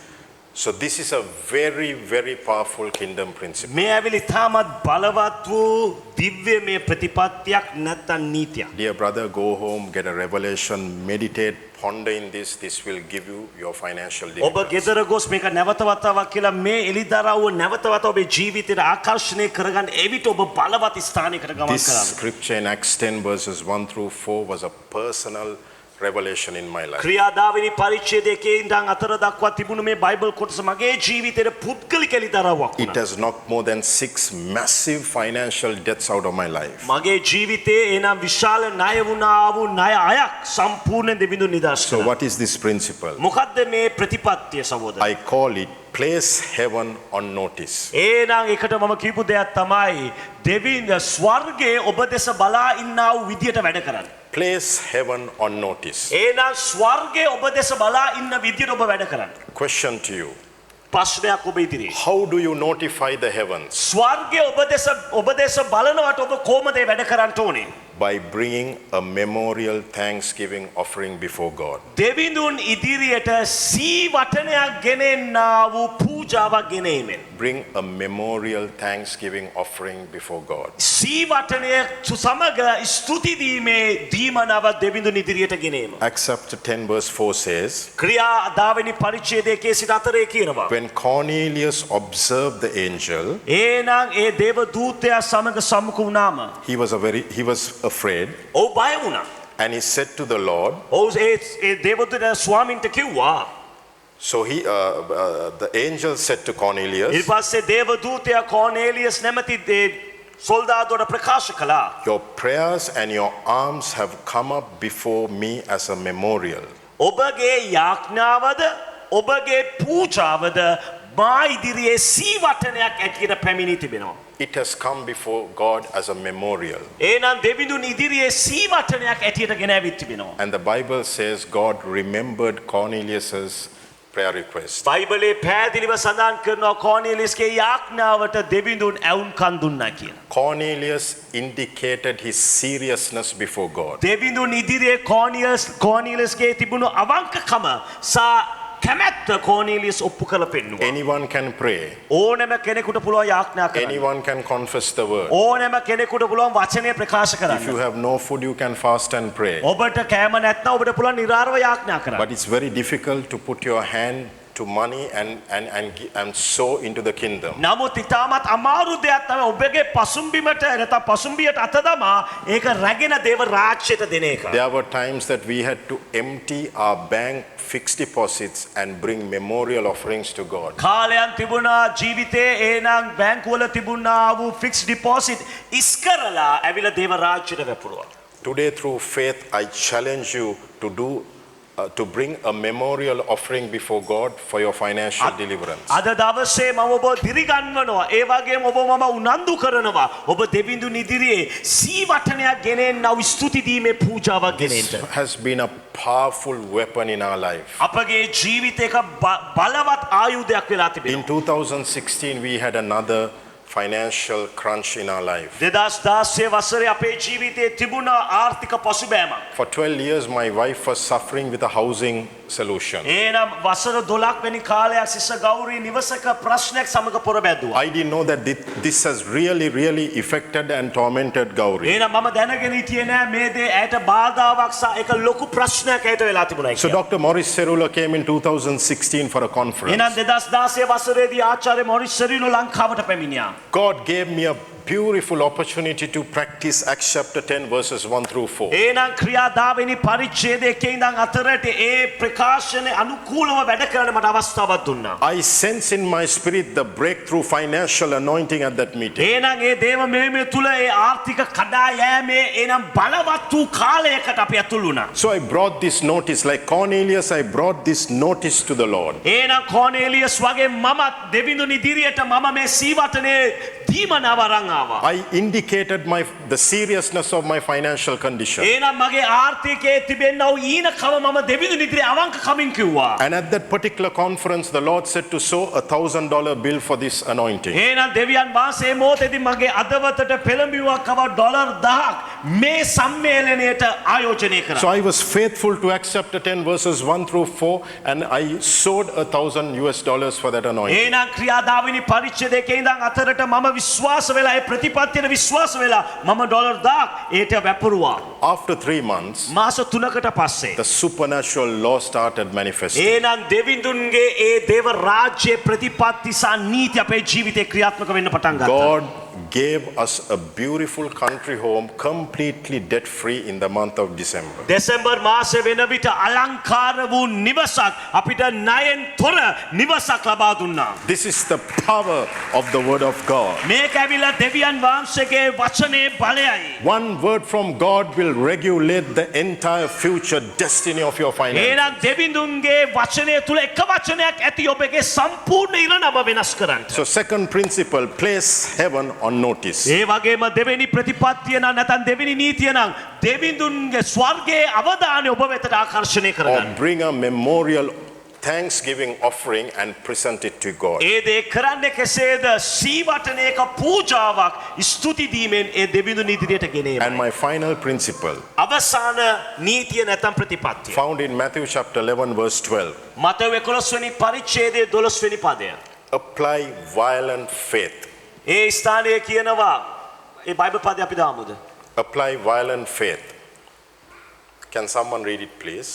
So this is a very, very powerful kingdom principle. මේ ඇවිලි තාමත් බලවත් වූ දිව්‍යමය ප්‍රතිපත්තියක් නැත්නම් නීතියක්. Dear brother, go home, get a revelation, meditate, ponder in this. This will give you your financial ඔබ deliverance. ගෙදර ගොස් මේක නැවත වතාවක් කියලා මේ එලිදරව්ව නැවත වතාව ඔබේ ජීවිතයට ආකර්ෂණය කරගන්න එවිට ඔබ බලවත් ස්ථානයකට ගමන් This කරන්න. scripture in Acts 10 verses 1 through 4 was a personal revelation in my life. ක්‍රියාදාවෙනි පරිච්ඡේදයේ ඉඳන් 4 දක්වා තිබුණු මේ බයිබල් කොටස මගේ ජීවිතේට පුද්ගලික එලිදරව්වක් It වුණා. has knocked more than 6 massive financial debts out of my life. මගේ ජීවිතේ එනම් විශාල ණය වුණා වූ ණය අයක් සම්පූර්ණ දෙවිඳුන් නිදහස් So කළා. what is this principle? මොකද්ද මේ ප්‍රතිපත්තිය සහෝදර? I call it place heaven on notice. ඒනම් එකට මම කියපු දෙයක් තමයි දෙවියන් ස්වර්ගයේ ඔබ දෙස බලා ඉන්නා වූ විදියට වැඩ කරන්න. Place heaven on notice. ඒනම් ස්වර්ගයේ ඔබ දෙස බලා ඉන්න විදියට ඔබ වැඩ කරන්න. Question to you. ප්‍රශ්නයක් ඔබ ඉදිරියේ. How do you notify the heavens? ස්වර්ගයේ ඔබ දෙස බලනවට ඔබ කොහොමද ඒ වැඩ කරන්න ඕනේ? By bringing a memorial thanksgiving offering before God. දෙවිඳුන් ඉදිරියට සීවටනයක් ගෙනෙන්නා වූ පූජාවක් ගෙනීමෙන්. Bring a memorial thanksgiving offering before God. සීවටනය සමග ස්තුති දීමේ දීමනාව දෙවිඳුන් ඉදිරියට ගෙනීම. Acts chapter 10 verse 4 says, ක්‍රියාදාවෙනි පරිච්ඡේදයේ 1:4 කියනවා. when Cornelius observed the angel, ඒනම් ඒ දේව දූතයා සමග සම්මුඛ වුණාම he was afraid, ඔව් බය වුණා. and he said to the Lord, ඔව් ඒ දේව දූතයා ස්වාමින්ට කිව්වා. so the angel said to Cornelius, ඊට පස්සේ දේව දූතයා කෝර්නෙලියස් නැමැති සොල්දාදුවට ප්‍රකාශ කළා. your prayers and your alms have come up before me as a memorial. ඔබගේ යාඥාවද ඔබගේ පූජාවද මා ඉදිරියේ සීවටනයක් ඇටියට පැමිණී තිබෙනවා. It has come before God as a memorial. ඒනම් දෙවිඳුන් ඉදිරියේ සීවටනයක් ඇටියට ගෙන ඇවිත් තිබෙනවා. And the Bible says God remembered Cornelius's prayer request. බයිබලේ පැහැදිලිව සඳහන් කරනවා කෝර්නෙලියස්ගේ යාඥාවට දෙවිඳුන් ඇවුම්කන් දුන්නා කියලා. Cornelius indicated his seriousness before God. දෙවිඳුන් ඉදිරියේ කෝර්නෙලියස්ගේ තිබුණු අවංකකම සහ කැමැත්ත කෝර්නෙලියස් ඔප්පු කළ පෙන්නුවා. Anyone can pray. ඕනෑම කෙනෙකුට පුළුවන් යාඥා කරන්න. Anyone can confess the word. ඕනෑම කෙනෙකුට පුළුවන් වචනය ප්‍රකාශ If you කරන්න. have no food, you can fast and pray. ඔබට කෑම නැත්නම් ඔබට පුළුවන් නිරාරව යාඥා කරන්න. But it's very difficult to put your hand to money and sow into the kingdom. නමුත් ඉතාමත් අමාරු දෙයක් තමයි ඔබගේ පසුම්බිමට නැත්නම් පසුම්බියට අත දමා ඒක රැගෙන දේව රාජ්‍යයට දෙන එක. There were times that we had to empty our bank fixed deposits and bring memorial offerings to God. කාලයන් තිබුණා ජීවිතේ ඒනම් බැංකුවල තිබුණා වූ ෆික්ස් ඩිපොසිට් ඉස්කරලා ඇවිල්ලා දේව රාජ්‍යයට වැපුරුවා. Today, through faith, I challenge you to bring a memorial offering before God for your financial deliverance. අද දවසේ මම ඔබ දිරිගන්වනවා. ඒ වගේම ඔබ මම උනන්දු කරනවා. ඔබ දෙවිඳුන් ඉදිරියේ සීවටනයක් ගෙනෙන්නව ස්තුති දීමේ පූජාවක් This ගෙනෙන්න. has been a powerful weapon in our life. අපගේ ජීවිතේක බලවත් ආයුධයක් වෙලා තිබෙනවා. In 2016, we had another financial crunch in our life. 2016 වසරේ අපේ ජීවිතයේ තිබුණා ආර්ථික පසුබෑමක්. For 12 years, my wife was suffering with a housing solution. එනම් වසර 12ක් වැනි කාලයක් සිස්ස ගෞරී නිවසක ප්‍රශ්නයක් සමග පොරබැදුවා. I didn't know that this has really affected and tormented Gauri. එනම් මම දැනගෙන හිටියේ නෑ මේ දේ ඇයට බාධාවක් සහ ඒක ලොකු ප්‍රශ්නයක් ඇයට වෙලා තිබුණා So කියලා. Dr. Morris Cerula came in 2016 for a conference. එනම් 2016 වසරේදී ආචාර්ය මොරිස් සෙරිනෝ ලංකාවට පැමිණියා. God gave me a beautiful opportunity to practice Acts chapter 10 verses 1 through 4. එනම් ක්‍රියාදාවෙනි පරිච්ඡේදයේ එකේ ඉඳන් අතරට ඒ ප්‍රකාශනයේ අනුකූලව වැඩ කරන්න මට අවස්ථාවක් දුන්නා. I sense in my spirit the breakthrough financial anointing at that meeting. එනම් ඒ දේව මෙහෙම තුල ඒ ආර්ථික කඩා යෑමේ එනම් බලවත් වූ කාලයකට අපි ඇතුළු වුණා. So I brought this notice, like Cornelius, I brought this notice to the Lord. එනම් කෝර්නෙලියස් වගේ මමත් දෙවිඳුන් ඉදිරියට මම මේ සීවටනේ දීමනාව අරන් ආවා. I indicated the seriousness of my financial condition. එනම් මගේ ආර්ථිකයේ තිබෙනා වූ ඊනකම මම දෙවිඳුන් ඉදිරියේ අවංකකමින් කිව්වා. And at that particular conference, the Lord said to sow $1,000 bill for this anointing. එනම් දෙවියන් වහන්සේ මොහොතේදී මගේ අදවතට පෙළඹිවා කව ඩොලර් 1000ක් මේ සම්මේලනයට ආයෝජනය කරා. So I was faithful to Acts chapter 10 verses 1 through 4 and I sowed $1,000 for that anointing. එනම් ක්‍රියාදාවිනි පරිච්ඡේදයේ ඉඳන් අතරට මම විශ්වාස වෙලා ඒ ප්‍රතිපත්තියට විශ්වාස වෙලා මම ඩොලර් 1000ක් ඒට වැපරුවා. After 3 months, මාස 3කට පස්සේ the supernatural law started manifesting. එනම් දෙවිඳුන්ගේ ඒ දේව රාජ්‍ය ප්‍රතිපත්ති සහ නීති අපේ ජීවිතේ ක්‍රියාත්මක වෙන්න පටන් ගත්තා. God gave us a beautiful country home completely debt free in the month of December. December මාසෙ වෙන විට අලංකාර වූ නිවසක් අපිට ණයෙන් තොර නිවසක් ලබා දුන්නා. This is the power of the word of God. මේක ඇවිල්ලා දෙවියන් වහන්සේගේ වචනේ බලයයි. One word from God will regulate the entire future destiny of your finances. එහෙනම් දෙවිඳුන්ගේ වචනය තුල එක වචනයක් ඇති ඔබගේ සම්පූර්ණ ඉරණම වෙනස් කරන්න. So second principle, place heaven on notice. ඒ වගේම දෙවෙනි ප්‍රතිපත්තිය නම් නැත්නම් දෙවෙනි නීතිය නම් දෙවිඳුන්ගේ ස්වර්ගයේ අවධානය ඔබ වෙතට ආකර්ෂණය Or කරගන්න. bring a memorial thanksgiving offering and present it to God. ඒ දේ කරන්නේ කෙසේද? සීවටනයක පූජාවක් ස්තුති දීමෙන් ඒ දෙවිඳුන් ඉදිරියට And ගෙනීමයි. my final principle, අවසාන නීතිය නැත්නම් ප්‍රතිපත්තිය. found in Matthew chapter 11 verse 12. Matthew 11 වෙනි පරිච්ඡේදයේ 12 වෙනි පදය. Apply violent faith. ඒ ස්ථානයේ කියනවා ඒ බයිබල් පදය අපි දාමුද? Apply violent faith. Can someone read it please?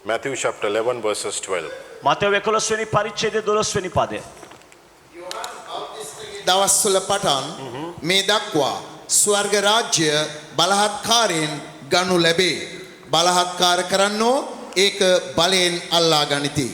Matthew chapter 11 verses 12. Matthew 11 වෙනි පරිච්ඡේදයේ 12 වෙනි පදය. දවස්වල පටන් මේ දක්වා ස්වර්ග රාජ්‍ය බලහත්කාරයෙන් ගනු ලැබේ. බලහත්කාර කරන්නෝ ඒක බලයෙන් අල්ලා ගනිති.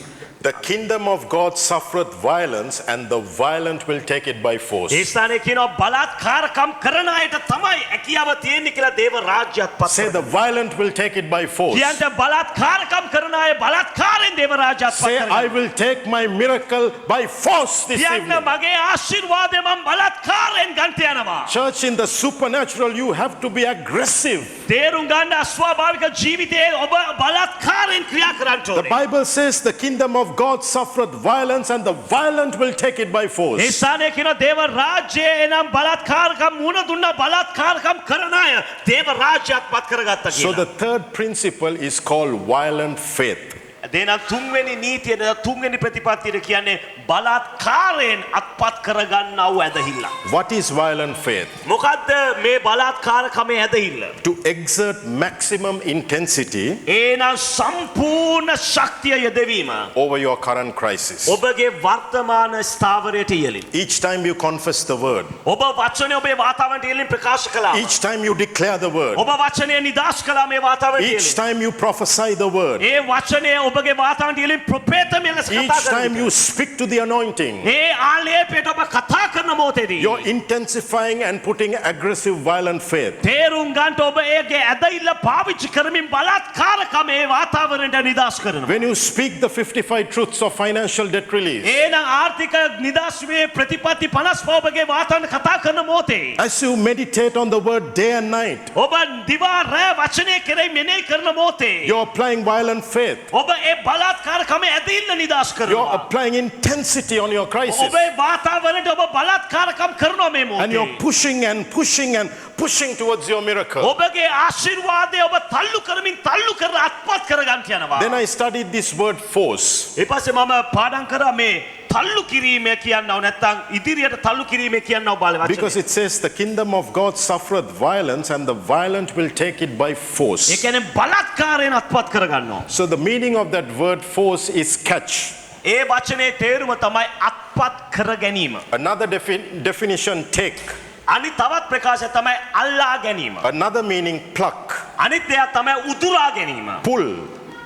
The kingdom of God suffereth violence and the violent will take it by force. ඒ ස්ථානයේ කියනවා බලාත්කාරකම් කරන අයට තමයි හැකියාව තියෙන්නේ කියලා දේව රාජ්‍යයත් පත් Say the violent will take it by force. කියන්ට බලාත්කාරකම් කරන අය බලාත්කාරයෙන් දේව රාජ්‍යයත් පත් Say I will take my miracle by force this කියන්න evening. මගේ ආශිර්වාදය මම බලාත්කාරයෙන් ගන්නට යනවා. යනවා. Church, in the supernatural, you have to be aggressive. තේරුම් ගන්න අස්වාභාවික ජීවිතයේ ඔබ බලත්කාරයෙන් ක්‍රියා කරන්න The ඕනේ. Bible says the kingdom of God suffereth violence and the violent will take it by A force. ස්ථානයේ කියන දේව රාජ්‍යය එනම් බලත්කාරකම් මුණ දුන්නා බලත්කාරකම් කරන අය දේව රාජ්‍යයක් පත් කරගත්තා So කියලා. the third principle is called violent faith. දෙනම් තුන්වෙනි නීතිය තුන්වෙනි ප්‍රතිපත්තියට කියන්නේ බලත්කාරයෙන් අත්පත් කරගන්නා වූ ඇදහිල්ල. What is violent faith? මොකද්ද මේ බලත්කාරකමේ ඇදහිල්ල? To exert maximum intensity ඒනම් සම්පූර්ණ ශක්තිය යෙදවීම. over your current crisis. ඔබගේ වර්තමාන ස්ථාවරයට ඉහළින්. Each time you confess the word, ඔබ වචනය ඔබේ වාතාවරණයට ඉහළින් ප්‍රකාශ කළා. each time you declare the word, ඔබ වචනය නිදාස් කළා මේ වාතාවරණයට each ඉහළින්. time you prophesy the word, ඒ වචනය ඔබගේ වාතාවරණයට ඉහළින් ප්‍රොපේතමය ලෙස කතා each time කරනවා. you speak to the anointing, ඒ ආලේපයට ඔබ කතා කරන මොහොතේදී you're intensifying and putting aggressive violent faith. තේරුම් ගන්නට ඔබ ඒගේ ඇදහිල්ල පාවිච්චි කරමින් බලත්කාරකමේ වාතාවරණයට නිදාස් කරනවා. When you speak the 55 truths of financial debt release, ඒනම් ආර්ථික නිදාස්වේ ප්‍රතිපත්ති 55 ඔබගේ වාතාවරණයට කතා කරන මොහොතේ as you meditate on the word day and night, ඔබ දිවා රැ වචනය කෙරෙහි මෙනෙහි කරන මොහොතේ you're applying violent faith. ඔබ ඒ බලත්කාරකමේ ඇදහිල්ල නිදාස් You're කරනවා. applying intensity on your crisis. ඔබේ වාතාවරණයට ඔබ බලත්කාරකම් කරනවා මේ And you're මොහොතේ. pushing and pushing and pushing towards your miracle. ඔබගේ ආශිර්වාදය ඔබ තල්ලු කරමින් තල්ලු කර අත්පත් කරගන්න යනවා. Then I studied this word force. ඒ පස්සේ මම පාඩම් කරා මේ තල්ලු කිරීම කියනව නැත්නම් ඉදිරියට තල්ලු කිරීම කියනව බලවත්. Because it says the kingdom of God suffereth violence and the violent will take it by A force. කියන්නේ බලත්කාරයෙන් අත්පත් කරගන්නවා. So the meaning of that word force is catch. ඒ වචනේ තේරුම තමයි අත්පත් කර ගැනීම. Another definition take. අනිත් තවත් ප්‍රකාශය තමයි අල්ලා ගැනීම. Another meaning pluck, අනිත් දෙයක් තමයි උදුරා ගැනීම. pull,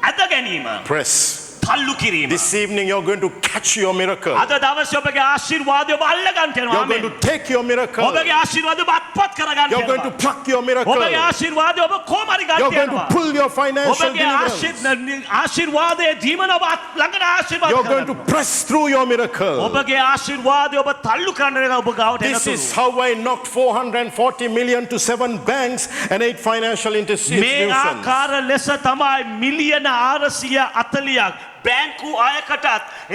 ඇද ගැනීම. press. තල්ලු කිරීම. This evening you're going to catch your miracle. අද දවසේ ඔබගේ ආශිර්වාදය ඔබ අල්ල ගන්න යනවා. You're going to take your miracle. ඔබගේ ආශිර්වාදය ඔබ අත්පත් කරගන්න You're going to යනවා. pluck your miracle. ඔබගේ ආශිර්වාදය ඔබ කොහොමරි You're ගන්න going to යනවා. pull your financial ඔබගේ deliverance. ආශිර්වාදයේ දීමන ඔබ ළඟට ආශිර්වාද You're going to කරනවා. press through your miracle. ඔබගේ ආශිර්වාදය ඔබ තල්ලු කරන්න එක ඔබ ගාවට This is එනතුරු. how I knocked 440 million to 7 banks and 8 financial මේ institutions. ආකාර ලෙස තමයි මිලියන 440ක් බැංකු අයකටත්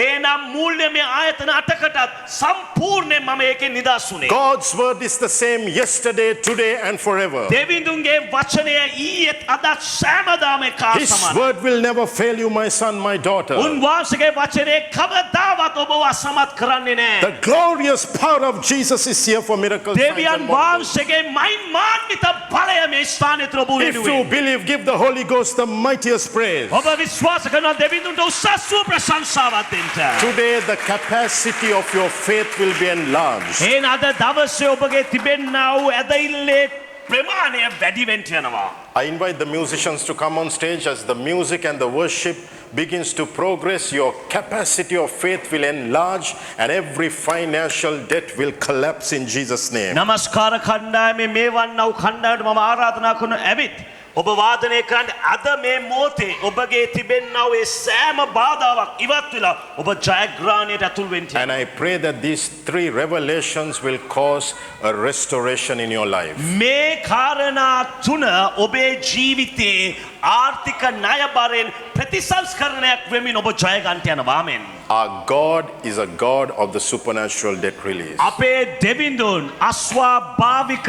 එනම් මූල්‍යමය ආයතන 8කටත් සම්පූර්ණයෙන් මම ඒකෙන් නිදහස් වුණේ. God's word is the same yesterday, today and forever. දෙවිඳුන්ගේ වචනය ඊයේත් අදත් සෑමදාම එකා His සමානයි. word will never fail you, my son, my daughter. උන්වහන්සේගේ වචනේ කවදාවත් ඔබව අසමත් කරන්නේ නැහැ. The glorious power of Jesus is here for miracles. signs, දෙවියන් and wonders. වහන්සේගේ මහිමාන්විත බලය මේ ස්ථානයේ තුල ඔබ If you වෙනුවෙන්. believe, give the Holy Ghost the mightiest praise. ඔබ විශ්වාස කරන දෙවිඳුන්ට උසස් වූ ප්‍රශංසාවක් දෙන්න. Today, the capacity of your faith will be enlarged. එන අද දවසේ ඔබගේ තිබෙන්නා වූ ඇදහිල්ලේ ප්‍රමාණය වැඩි වෙන්න යනවා. I invite the musicians to come on stage as the music and the worship begins to progress. Your capacity of faith will enlarge and every financial debt will collapse in Jesus' name. නමස්කාර කණ්ඩායමේ මේ වන්නා වූ කණ්ඩායමට මම ආරාධනා කරන ඇවිත් ඔබ වාදනය කරන්න අද මේ මොහොතේ ඔබගේ තිබෙන්නා වූ සෑම බාධාවක් ඉවත් වෙලා ඔබ ජයග්‍රහණයට ඇතුල් වෙන්න. And I pray that these 3 revelations will cause a restoration in your life. මේ කාරණා තුන ඔබේ ජීවිතේ ආර්ථික ණයබරෙන් ප්‍රතිසංස්කරණයක් වෙමින් ඔබ ජය ගන්නට යනවා. ආමෙන්. Our God is a God of the supernatural debt release. අපේ දෙවිඳුන් අස්වාභාවික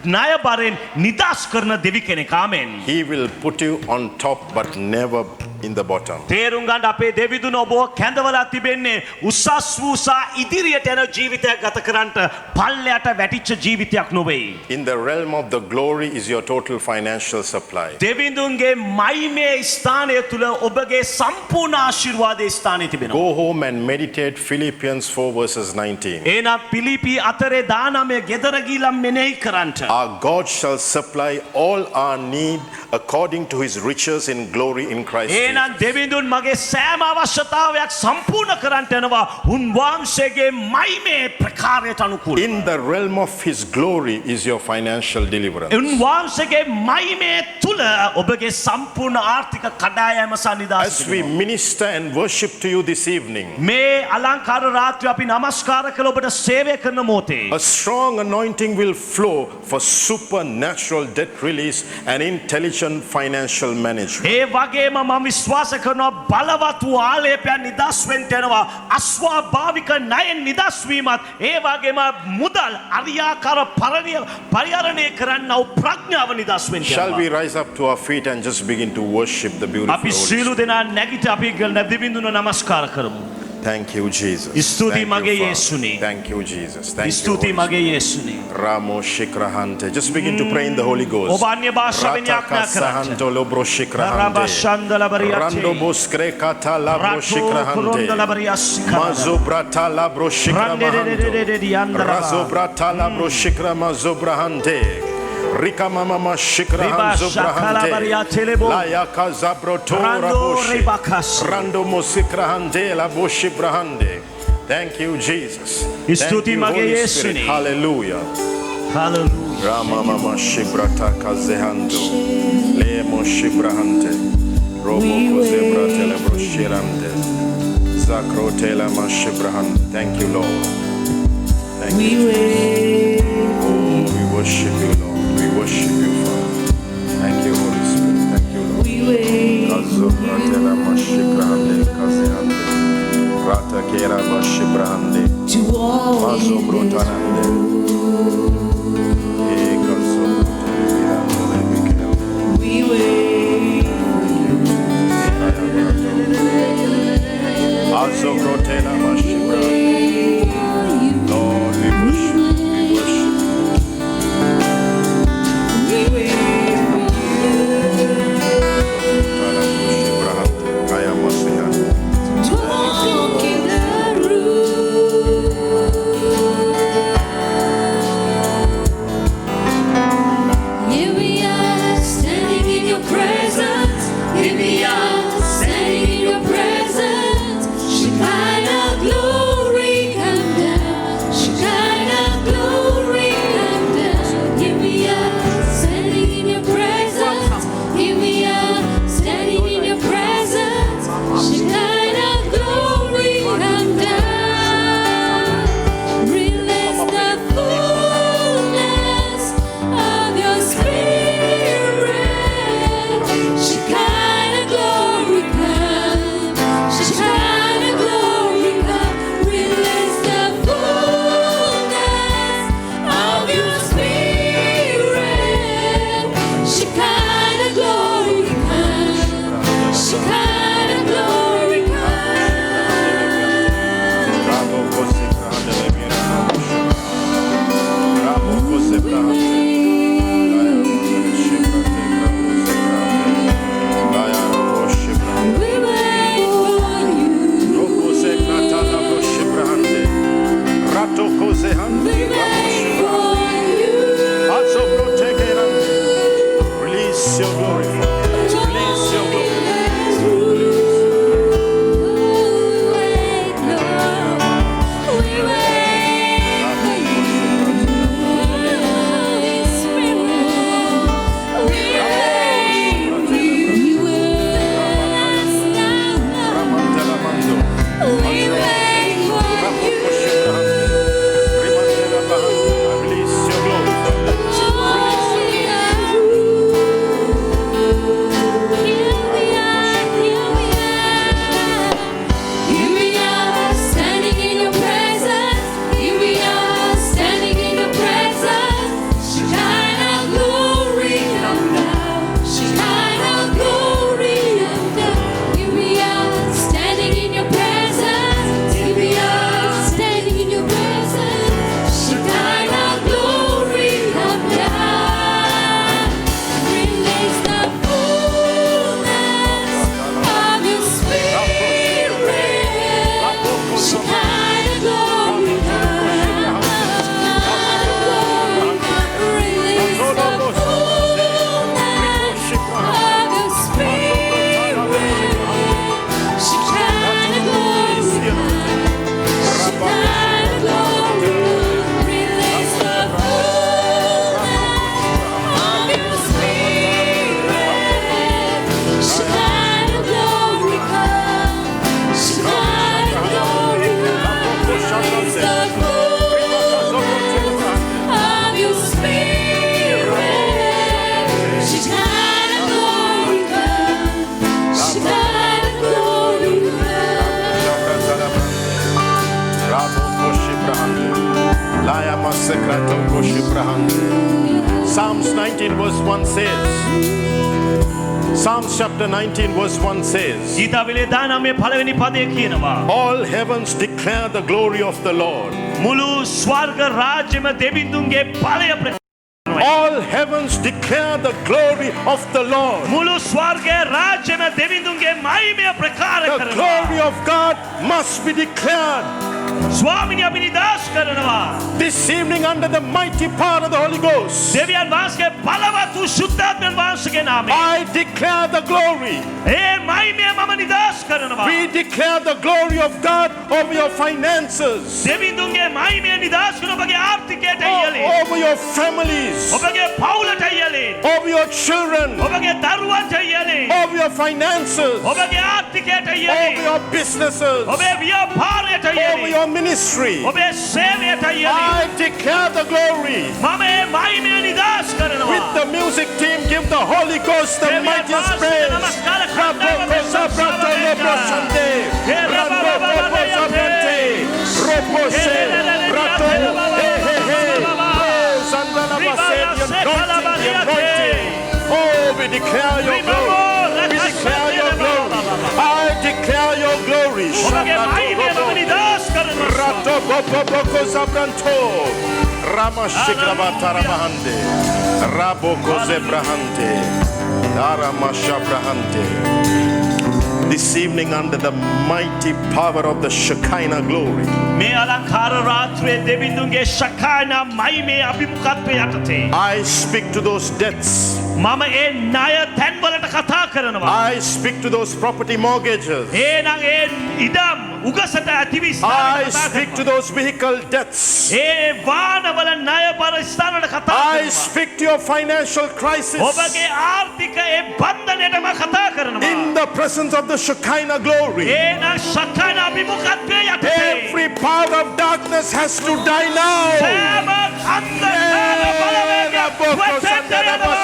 ණයබරෙන් නිදහස් කරන දෙවි කෙනෙක්. ආමෙන්. He will put you on top but never in the bottom. තේරුම් ගන්න අපේ දෙවිඳුන් ඔබව කැඳවලා තිබෙන්නේ උසස් වූ සහ ඉදිරියට යන ජීවිතයක් ගත කරන්නට පල්ලයට වැටිච්ච ජීවිතයක් නොවේ. In the realm of the glory is your total financial supply. දෙවිඳුන්ගේ මහිමේ ස්ථානය තුල ඔබගේ සම්පූර්ණ ආශිර්වාදයේ ස්ථානය තිබෙනවා. Go home and meditate Philippians 4 verses 19. එහෙනම් පිලිපි 4:19 ගෙදර ගිහිල්ලා මෙනෙහි කරන්නට. Our God shall supply all our need according to his riches in glory in Christ Jesus. එහෙනම් දෙවිඳුන් මගේ සෑම අවශ්‍යතාවයක් සම්පූර්ණ කරන්නට යනවා උන්වහන්සේගේ මහිමේ ප්‍රකාරයට අනුකූලව. In the realm of His glory is your financial deliverance. උන්වහන්සේගේ මහිමේ තුල ඔබගේ සම්පූර්ණ ආර්ථික කඩායම සනිදාස As we minister and worship to you this evening, මේ අලංකාර රාත්‍රිය අපි නමස්කාර කළ ඔබට සේවය කරන මොහොතේ a strong anointing will flow for supernatural debt release and intelligent financial management. ඒ වගේම මම විශ්වාස කරනවා බලවත් වූ ආලේපයන් නිදස් වෙන්න යනවා අස්වාභාවික ණයෙන් නිදස් වීමත් ඒ වගේම මුදල් අරියාකාර පරිහරණය කරන්නව ප්‍රඥාව නිදස් වෙන්න Shall යනවා. we rise up to our feet and just begin to worship the beautiful අපි Holy සීල Spirit? දෙනා නැගිට අපි දෙවිඳුන් නමස්කාර කරමු. Thank you, Jesus. ස්තුතියි Thank මගේ you, යේසුනේ. Father. Thank you, Jesus. Thank you, ස්තුතියි Holy මගේ යේසුනේ. Ramo Shikrahante. Just begin to pray in the Holy Ghost. ඔබ අන්‍ය භාෂාවෙන් යාඥා කරන්න. Ratakasahanto Lobro Shikrahante. රබෂන්දල බරියච්චේ. Rando Boskre Kata Labro රාතෝ Shikrahante. කුරුන්දල බරියස්සිකා. Mazobrata Labro Shikramahanto. Razobrata Labro Shikramazobrahante. Rika Mama Shikrahanzo Brahante. Layaka Zabroto Raboshi. Rando Mosikrahante Laboshi Brahande. Thank you, Jesus. Thank Stuti you, mage Holy Yesu Spirit. ni. Hallelujah. Hallelujah. Rama Mama Shibrata Kazehando. Lemo Shibrahante. Robo Kozebrate Lebroshirante. Zakro Tela Mashibrahante. Thank you, Lord. Thank you. Oh, we worship you, Lord. We worship you, Father. Thank you, Holy Spirit. Thank you, Lord. Kazobratela Mashibrahante Kazehante. Rata Kera Mashibrahante. Mazobrotanande. Azobrotela Mashibrahante. Lord, we worship you. We worship you. Here we are, standing in your presence. Here we are, standing in your presence. Shekinah glory come down. Shekinah glory come down. Here we are, standing in your presence. Here we are, standing in your presence. Shekinah glory come down. Release the fullness of your spirit. Shekinah glory come. Shekinah glory come. Release the fullness of your spirit. Shekinah glory come. Shekinah glory come. We wait for you. We wait for you. Release your glory, Father. Release your glory. We wait for you. Psalms 19 verse 1 says, Psalms chapter 19 verse 1 says, ගීතාවලියේ 19 පළවෙනි පදය කියනවා. all heavens declare the glory of the Lord. මුළු ස්වර්ග රාජ්‍යම දෙවිඳුන්ගේ බලය ප්‍රකාශ කරනවා. All heavens declare the glory of the Lord. මුළු ස්වර්ග රාජ්‍යම දෙවිඳුන්ගේ මහිමය ප්‍රකාශ The කරනවා. glory of God must be declared. ස්වාමිනී අපි නිදාස් කරනවා. This evening under the mighty power of the Holy Ghost, දෙවියන් වහන්සේගේ බලවත් වූ ශුද්ධාත්මයන් වහන්සේගේ නාමයෙන් I declare the glory. ඒ මහිමය මම නිදාස් කරනවා. We declare the glory of God over your finances, දෙවිඳුන්ගේ මහිමය නිදාස් කරන ඔබගේ ආර්ථිකයට ඉයලින්. over your families, ඔබගේ පවුලට ඉයලින්. over your children, ඔබගේ දරුවන්ට ඉයලින්. over your finances, ඔබගේ ආර්ථිකයට over ඉයලින්. your businesses, ඔබේ ව්‍යාපාරයට over ඉයලින්. your ministry. ඔබේ සේවයට ඉයලින්. I declare the glory. මම ඒ මහිමය නිදාස් කරනවා. With the music team, give the Holy Ghost the දෙවියන් mightiest වහන්සේට praise. නමස්කාර කරනවා. Oh, we declare your glory. We declare your glory. I declare your glory. ඔබගේ මහිමය මම නිදාස් කරනවා. Rato Boko Zabranto Ramashikravataramahande Raboko Zebrahante Daramashabrahante. This evening under the mighty power of the Shekinah glory, මේ අලංකාර රාත්‍රියේ දෙවිඳුන්ගේ ශකානා මහිමේ අභිමුඛත්වය යටතේ I speak to those debts. මම ඒ ණය තැන්වලට කතා කරනවා. I speak to those property mortgages. එහෙනම් ඒ ඉඩම් උගසට ඇතිවි I ස්ථානවලට කතා speak to කරනවා. those vehicle debts. ඒ වාහනවල ණය බර ස්ථානවලට කතා I කරනවා. speak to your financial crisis. ඔබගේ ආර්ථික ඒ බන්ධනයටම කතා කරනවා. In the presence of the Shekinah glory, එහෙනම් ශකානා අභිමුඛත්වය යටතේ every power of darkness has to die now. සෑම අන්ධකාර බලවේගයක් වැටෙන්න යනවා.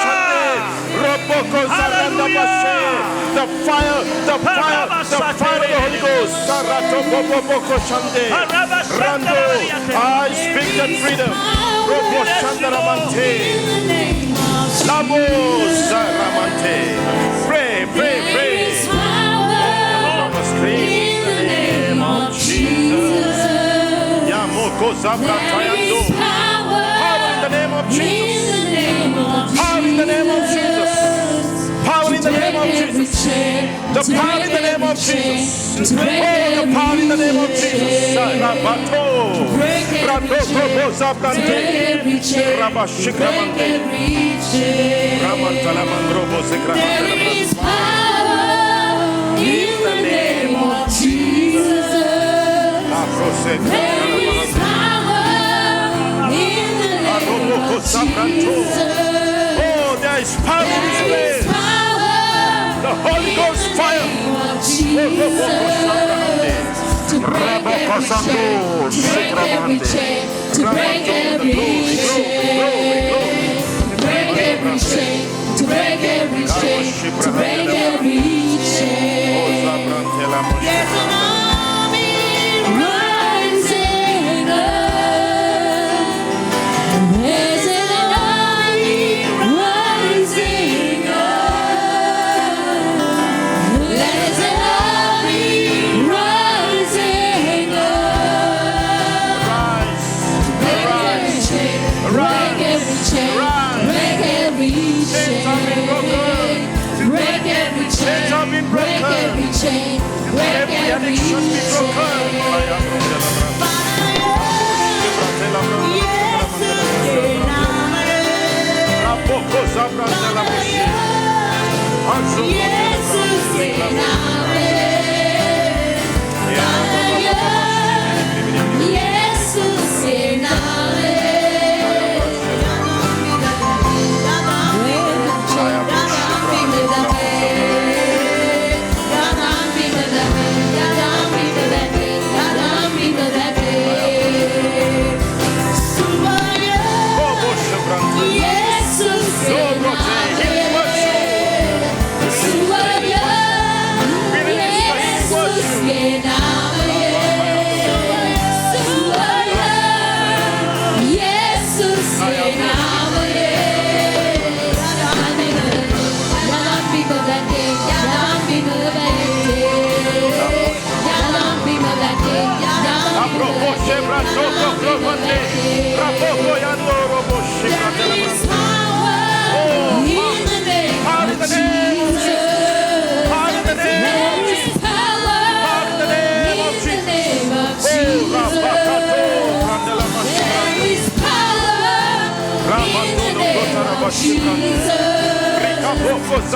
The fire of the Holy Ghost. Rando, I speak that freedom. Labo Saramante. Pray, pray, pray. In the name of Jesus. Yamoko Zabratayando. Power in the name of Jesus. Power in the name of Jesus. Power in the name of Jesus. The power in the name of Jesus. Oh, the power in the name of Jesus. Rabato. Rabato Zabrante. Rabashikramante. Ramantalamandrobo Zekramante. In the name of Jesus. Oh, there is power in this place. The Holy Ghost fire. To break every chain, to break every chain, to break every chain, to break every chain, to break every chain. There's an army rising up. There's an army rising up. There's an army rising up. Break every chain, break every chain, break every chain. Break every chain, break every chain, break every chain.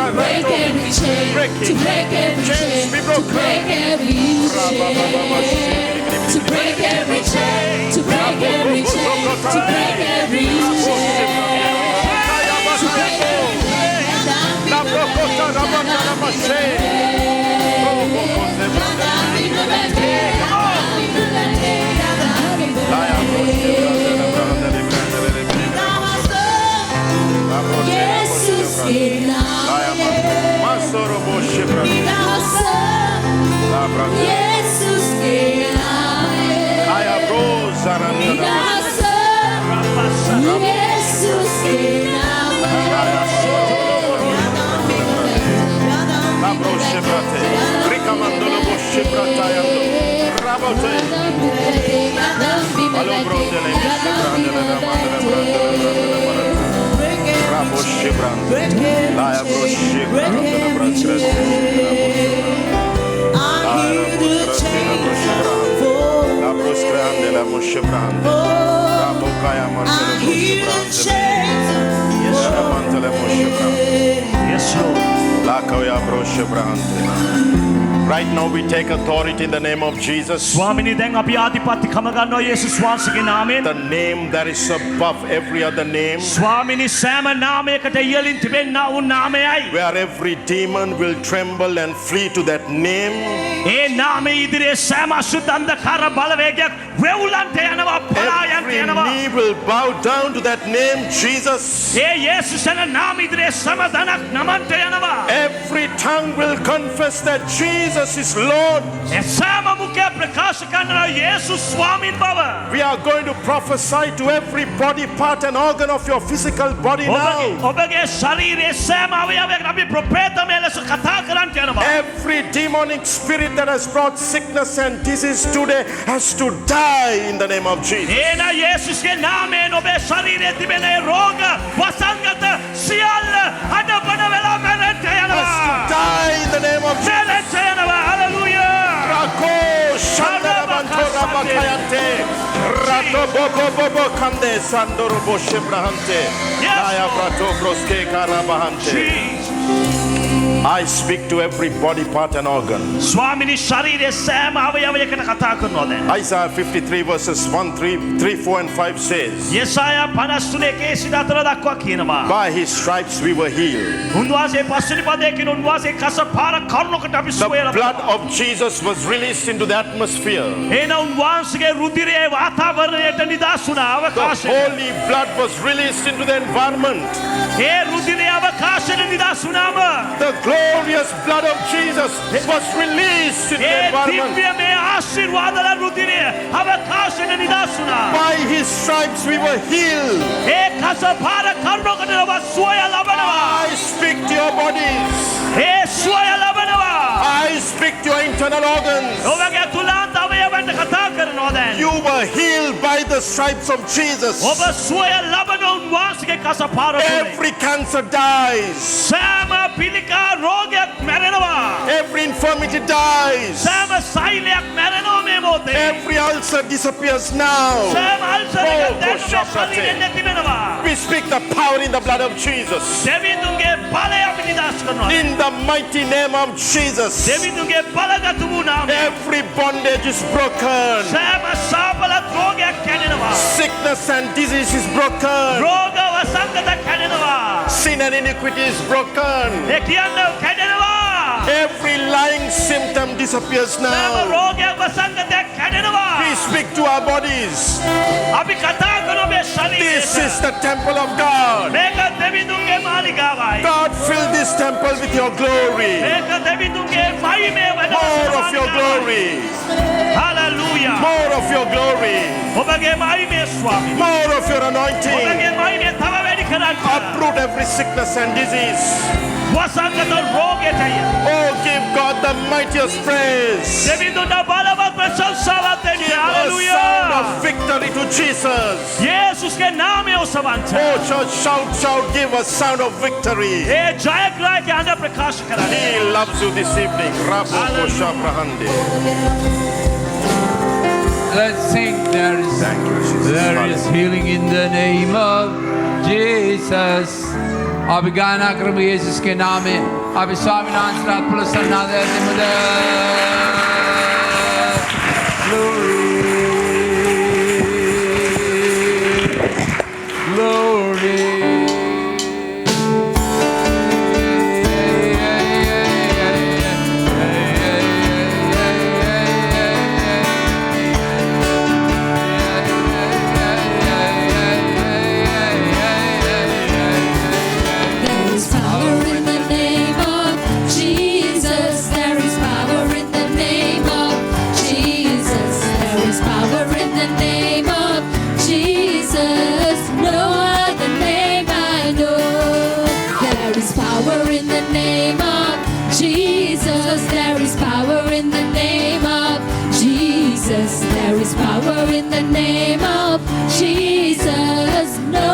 Break every chain, to break every chain, to break every chain, to break every chain, to break every chain, to break every Yes, Lord. Right now we take authority in the name of Jesus. ස්වාමිනී දැන් අපි ආධිපත්‍ය කම ගන්නවා යේසුස් වහන්සේගේ නාමයෙන්. The name that is above every other name. ස්වාමිනී සෑම නාමයකට ඉහළින් තිබෙනා වූ නාමයයි. Where every demon will tremble and flee to that name. ඒ නාමයේ ඉදිරියේ සෑම අසුද්ධ අන්ධකාර බලවේගයක් වෙවුලන්ට යනවා පලායන්ට Every යනවා. knee will bow down to that name, Jesus. ඒ යේසුස් යන නාම ඉදිරියේ සමදනක් නමන්ට යනවා. Every tongue will confess that Jesus is Lord. ඒ සෑම මුඛය ප්‍රකාශ කරනවා යේසුස් ස්වාමීන් බව. We are going to prophesy to every body part and organ of your physical body now. ඔබගේ ශරීරයේ සෑම අවයවයකට අපි ප්‍රොපේතමය ලෙස කතා කරන්නට යනවා. Every demonic spirit that has brought sickness and disease today has to die in the name of Jesus. ඒන යේසුස්ගේ නාමයෙන් ඔබේ ශරීරයේ තිබෙන ඒ රෝග වසංගත සියල්ල අඩපණ වෙලා මැරෙන්න යනවා. Has to die in the name of Jesus. මැරෙන්න යනවා. Hallelujah. Rako Shandarabantora Bakayante Rato Bobo Bobo Kande Sandoro Boshe Brahante Yes, Naya Lord. Brato Broske Karabahante. Jesus. I speak to every body part and organ. ස්වාමිනී ශරීරයේ සෑම අවයවයකට කතා කරනවා දැන්. Isaiah 53 verses 1, 3, 4 and 5 says, යෙසායා 53 එකේ සිතාතර දක්වා කියනවා. by his stripes we were healed. උන්වහන්සේ පස්වෙනි පදයේ කියන උන්වහන්සේ කසපාර කරුණකට අපි සුවය The ලබනවා. blood of Jesus was released into the atmosphere. එන උන්වහන්සේගේ රුධිරයේ වාතාවරණයට නිදහස් වුණා The අවකාශය. holy blood was released into the environment. ඒ රුධිරයේ අවකාශයට නිදහස් වුණාම The glorious blood of Jesus was released into the A environment. දිව්‍යමය ආශිර්වාදල රුධිරය අවකාශයට නිදහස් වුණා. By his stripes we were healed. ඒ කසපාර කරුණකට ඔබ සුවය ලබනවා. I speak to your bodies. ඒ සුවය ලබනවා. I speak to your internal organs. ඔබගේ තුලාන්ත අවයවන්ට කතා කරනවා දැන්. You were healed by the stripes of Jesus. ඔබ සුවය ලබන උන්වහන්සේගේ කසපාර තුලින්. Every cancer dies. සෑම පිළිකා රෝගයක් මැරෙනවා. Every infirmity dies. සෑම සෛලයක් මැරෙනවා මේ මොහොතේ. Every ulcer disappears now. සෑම අල්සරයක Oh, දැන් ඔබේ ශරීරයෙන් නැති වෙනවා. We speak the power in the blood of Jesus. දෙවිඳුන්ගේ බලය අපි නිදහස් කරනවා. In the mighty name of Jesus. දෙවිඳුන්ගේ බලගත් වූ නාමයෙන් Every bondage is broken. සෑම ශාපලත් රෝගයක් කැඩෙනවා. Sickness and disease is broken. රෝග වසංගත කැඩෙනවා. Sin and iniquity is broken. ඒ කියන්නේ කැඩෙනවා. Every lying symptom disappears සෑම now. රෝගයක් වසංගතයක් කැඩෙනවා. We speak to our bodies. අපි කතා කරන මේ This is ශරීරය the temple of God. මේක දෙවිඳුන්ගේ මාලිගාවයි. God fill this temple with your glory. මේක දෙවිඳුන්ගේ මහිමේ More of your glory. Hallelujah. More of your glory. ඔබගේ මහිමේ ස්වාමී. More of your anointing. ඔබගේ මහිමේ තව වැඩි කරන්න. Uproot every sickness and disease. වසංගත රෝගයට. Oh, give God the mightiest praise. දෙවිඳුන්ට බලවත් ප්‍රශංසාවක් දෙන්න. Give a sound Hallelujah. of victory to Jesus. යේසුස්ගේ නාමය ඔසවන්න. Oh, church, shout, shout, give a sound of victory. ඒ ජයග්‍රහක අඬ ප්‍රකාශ කරන්න. He loves you this evening. Rabo Kosha Prahande. Let's sing. There is Thank you, Jesus. There is healing in the name of Jesus. Abi गाना करब यीशु के नाम में. Abi स्वामी नाम से रात पुलिस ना दे मुझे. Glory, glory. There is power in the name of Jesus. There is power in the name of Jesus. There is power in the name of Jesus. No other name I know. There is power in the name of Jesus. There is power in the name of Jesus. There is power in the name of Jesus. No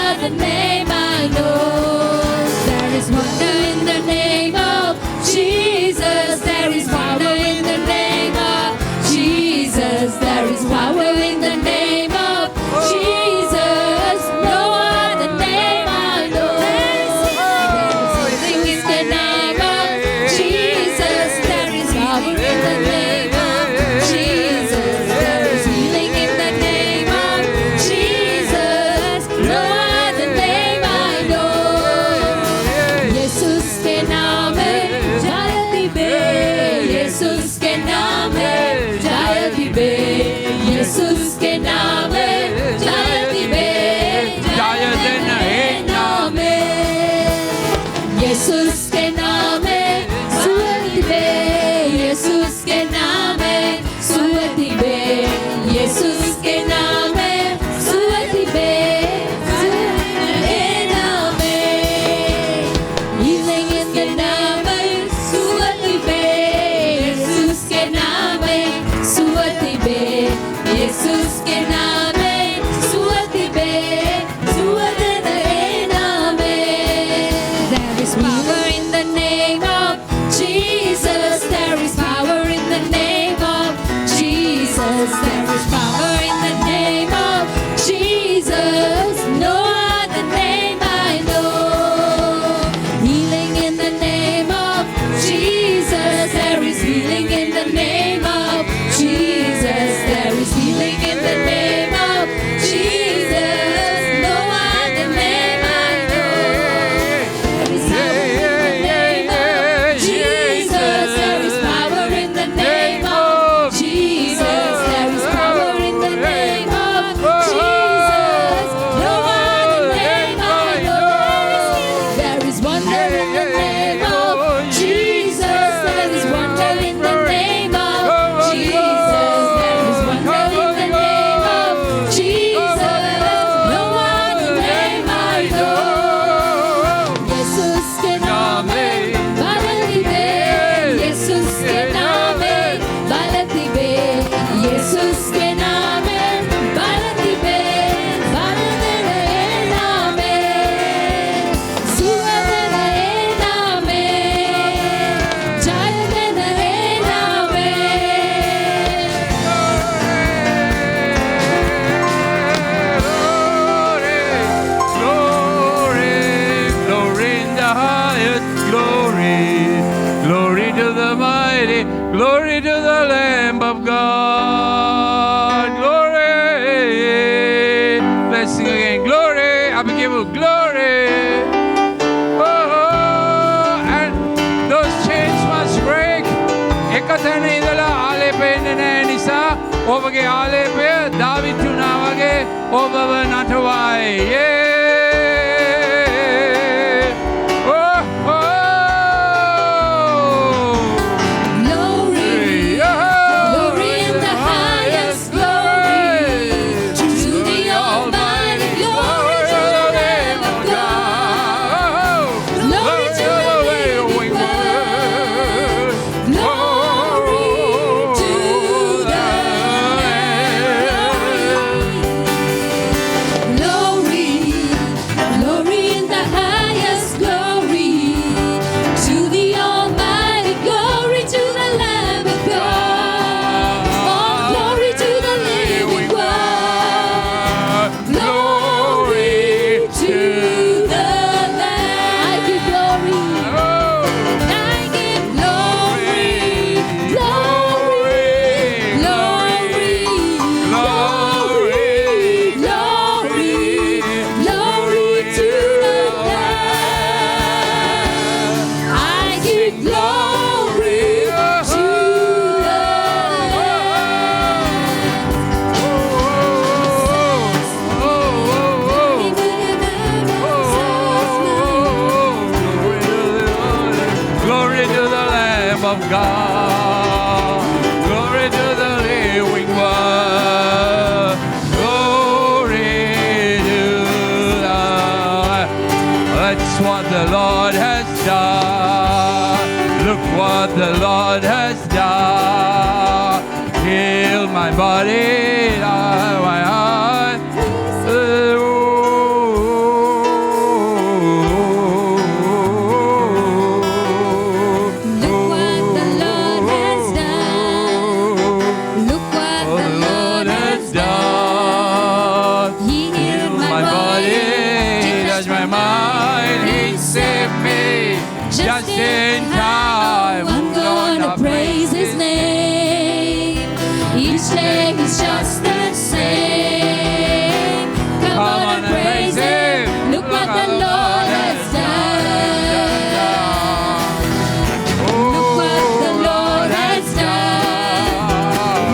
other name I know. There is wonder in the name of Jesus. There is power in the name of Jesus. There is power in the name of Jesus. No other name I know. There is healing in the name of Jesus. There is power in the name of Jesus. There is healing in the name of Jesus. No other name I know. Jesus के नाम में जायती बे. Jesus के नाम में जायती बे. Jesus के नाम में जायती बे. जायती नाम में. Jesus के नाम में सुअति बे. Jesus के नाम में सुअति बे. Jesus के नाम में सुअति बे. नाम में. Healing in the name of सुअति bay. Jesus के नाम में सुअति बे. Jesus के नाम में सुअति बे. सुअति नाम में. There is power in the name of Jesus. There is power in the name of Jesus. There is power in the name of Jesus. No other name I know. Healing in the name of Jesus. There is healing in the name of Jesus. There is healing in the name of Jesus. No other name I know. There is power in the name of Jesus. There is power in the name of Jesus. There is power in the name of Jesus. No other name I know. There is wonder in the name of Jesus. There is wonder in the name of Jesus. There is wonder in the name of Jesus. No other name I know. Jesus के नाम में बालती बे. Jesus के नाम में बालती बे. Jesus के नाम में बालती बे. बालते रहे नाम में. सुअते रहे नाम में. जायते रहे नाम में. Glory, glory in the highest, glory, glory to the mighty, glory to the Lamb of God, glory. Let's sing again, glory. I give you glory. Oh, and those chains must break. එකතැන ඉඳලා ආලේපෙන්නේ නැහැ නිසා ඔබගේ ආලේපය දාවිතුනා වගේ ඔබව නටවයි. Yeah. Oh, oh. of God. Glory to the living one. Glory to the... That's what the Lord has done. Look what the Lord has done. Heal my body, my heart. Look what the Lord has done. Look what the Lord has done. He healed my body, He touched my mind, He saved me just in time. I'm gonna praise His name. Each day He's just the same. Come on and praise Him. Look what the Lord has done. Look what the Lord has done.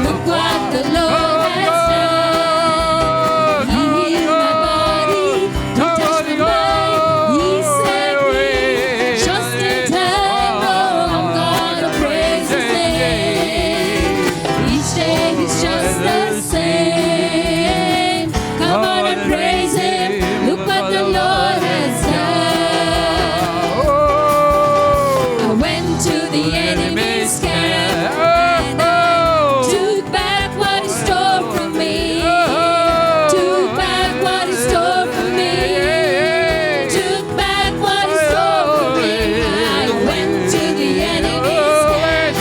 Look what the Lord has done. He healed my body, He touched my mind, He saved me just in time. Oh, I'm gonna praise His name. Each day He's just the same. Come on and praise Him. Look what the Lord has done. I went to the enemy's camp and I took back what He stole from me. Took back what He stole from me. Took back what He stole from me. I went to the enemy's camp.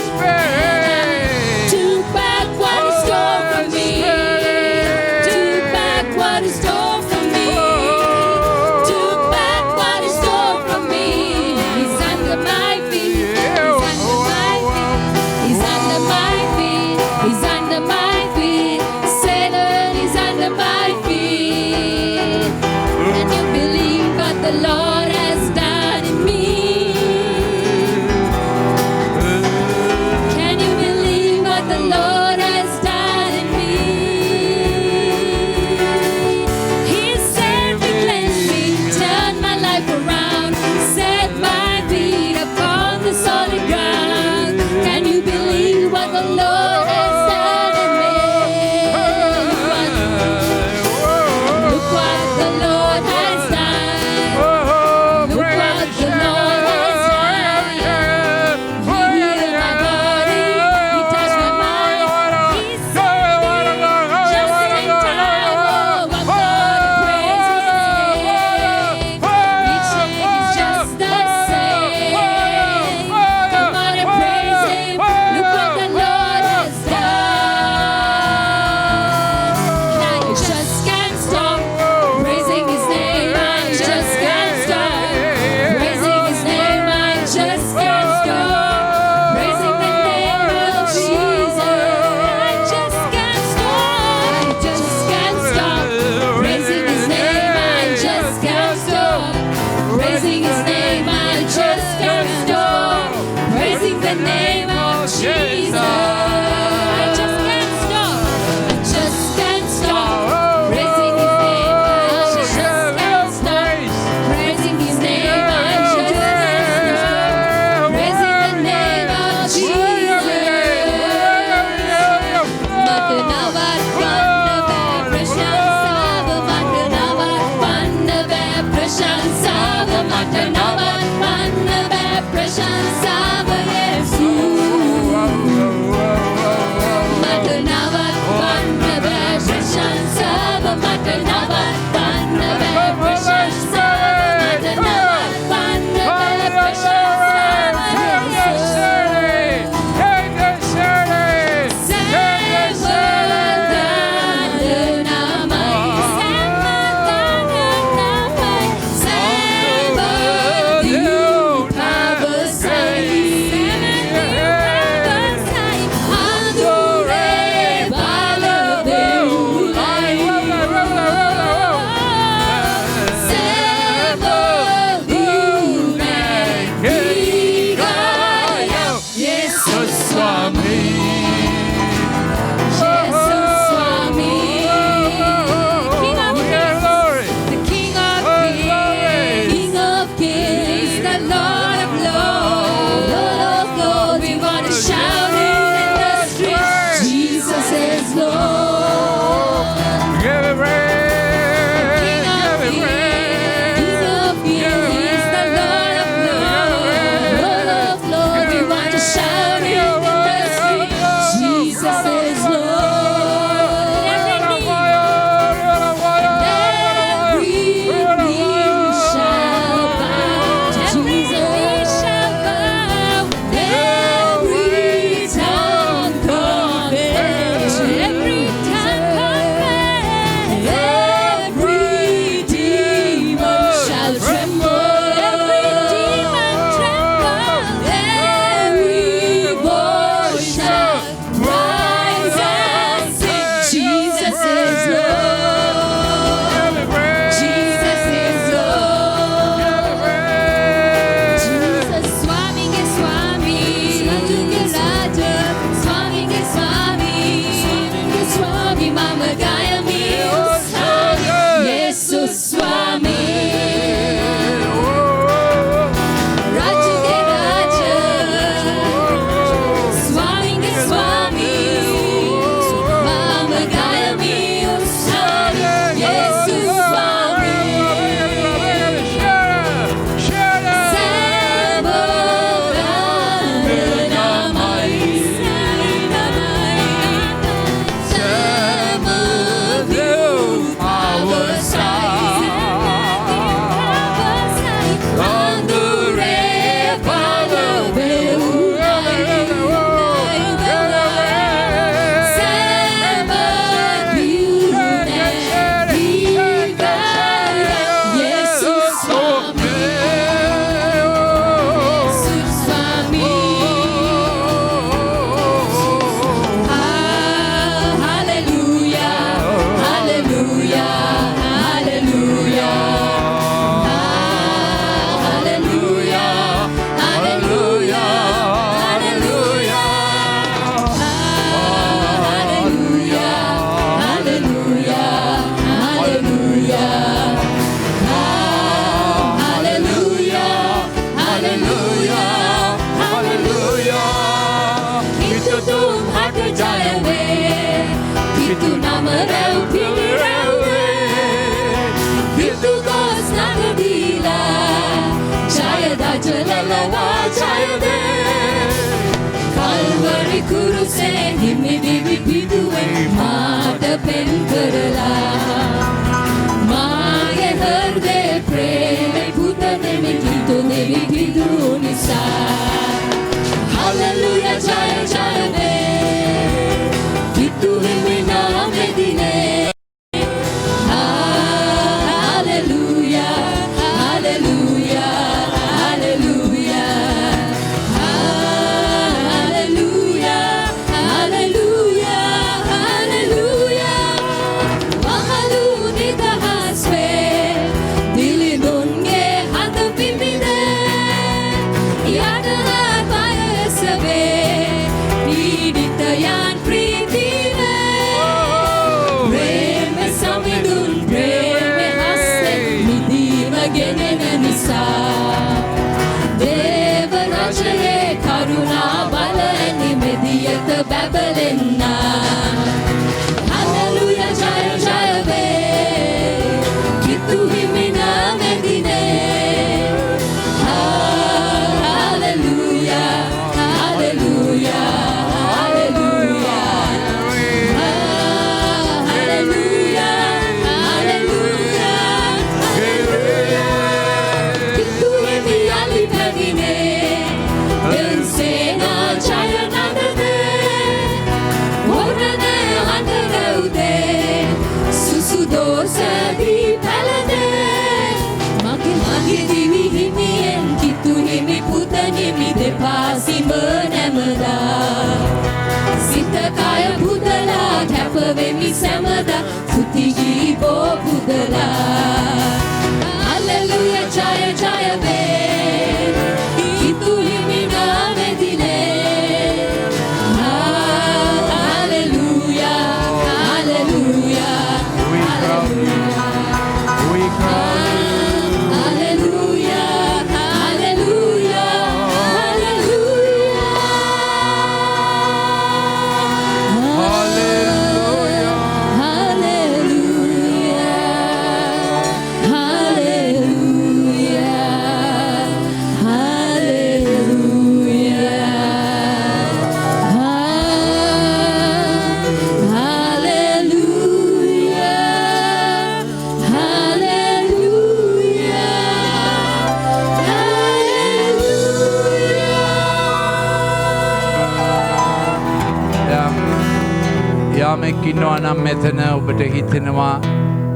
Took back what He stole from me. Took back what He stole from me. Took back what He stole from me. He's under my feet. He's under my feet. He's under my feet. Satan is under my feet. Can you believe what the Lord has done in me? Can you believe what the Lord has done in me? He saved me, cleansed me, turned my life around, set my feet upon the solid ground. Can you believe what the Lord has done in me? Look what the Lord has done. Look what the Lord has done. He healed my body, He touched my mind, He saved me just in time. Oh, I'm gonna praise His name. Each day He's just the same. Come on and praise Him. Look what the Lord has done. And I just can't stop praising His name. I just can't stop praising His name. I just can't stop praising the name of Jesus. I just can't stop. I just can't stop praising His name. I just can't stop praising His name. I just can't stop praising the name of Jesus. I just can't stop. I just can't stop praising His name. I just can't stop praising His name. I just can't stop praising the name of Jesus. Matanavat Pandava Prashansava, Matanavat Pandava Prashansava, Matanavat Pandava Prashansava, Yesu. Matanavat Pandava Prashansava, Matanavat Pandava Prashansava, Matanavat Pandava Prashansava, Yesu. Say රජලලවා ජයදේ Calvary කුරුසේ හිමි දිවි පිදුවේ මාට පෙන් කරලා මාගේ හෘදේ ප්‍රේමේ පුත දෙවි කිතු දෙවි කිතු නිසා Hallelujah ජය ජය වේ කිතු හිමි නාමෙ දිනේ Hallelujah Hallelujah Hallelujah Hallelujah Hallelujah Hallelujah Mahalu nidahas වේ දිලිඳුන්ගේ හද පිඹිනේ යටහත් වයස වේ පීඩිතයන් ප්‍රීතිවේ ප්‍රේම සමිඳුන් ප්‍රේම හස්තේ මිදීම ගෙනෙන නිසා දේව රජයේ කරුණා බලෙනි මෙදියත බැබලෙන්නා Hallelujah ජය ජය වේ කිතු හිමි නාමෙ දිනේ Hallelujah Hallelujah Hallelujah Hallelujah Hallelujah කිතු හිමි යලි පැමිණේ දෙව් සේනා ජය නගදේ වරණේ හඬරවුදේ සුසු දෝසදී පැලදේ මගේ දිවි හිමියෙන් කිතු හිමි පුත නිමි දෙපා සිඹ නැමදා සිත කය පුදලා කැප වෙමි සැමදා සුති ජීවෝ පුදලා Hallelujah ජය ජය වේ කිතු හිමි නාමෙ දිනේ Hallelujah Hallelujah We crown you. We crown you. Hallelujah Hallelujah Hallelujah. යාමෙක් ඉන්නවා නම් මෙතන ඔබට හිතෙනවා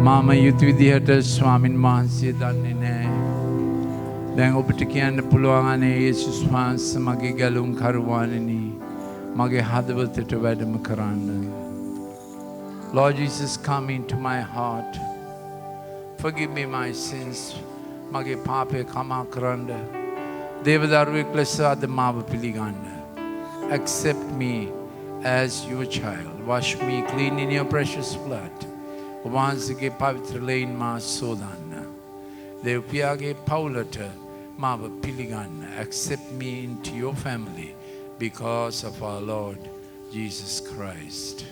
මම යුතු විදිහට ස්වාමින් වහන්සේ දන්නේ නැහැ. දැන් ඔබට කියන්න පුළුවන් අනේ යේසුස් වහන්සේ මගේ ගැලුම් කරුවාණෙනි මගේ හදවතට වැඩම කරන්න. Lord Jesus, come into my heart. Forgive me my sins. මගේ පාපය කමා කරන්න. දේවදරුවෙක් ලෙස අද මාව පිළිගන්න. Accept me as your child. Wash me clean in your precious blood. වහන්සේගේ පවිත්‍ර ලේන් මා සෝදන්න. දෙව්පියාගේ පවුලට මාව පිළිගන්න. Accept me into your family because of our Lord Jesus Christ.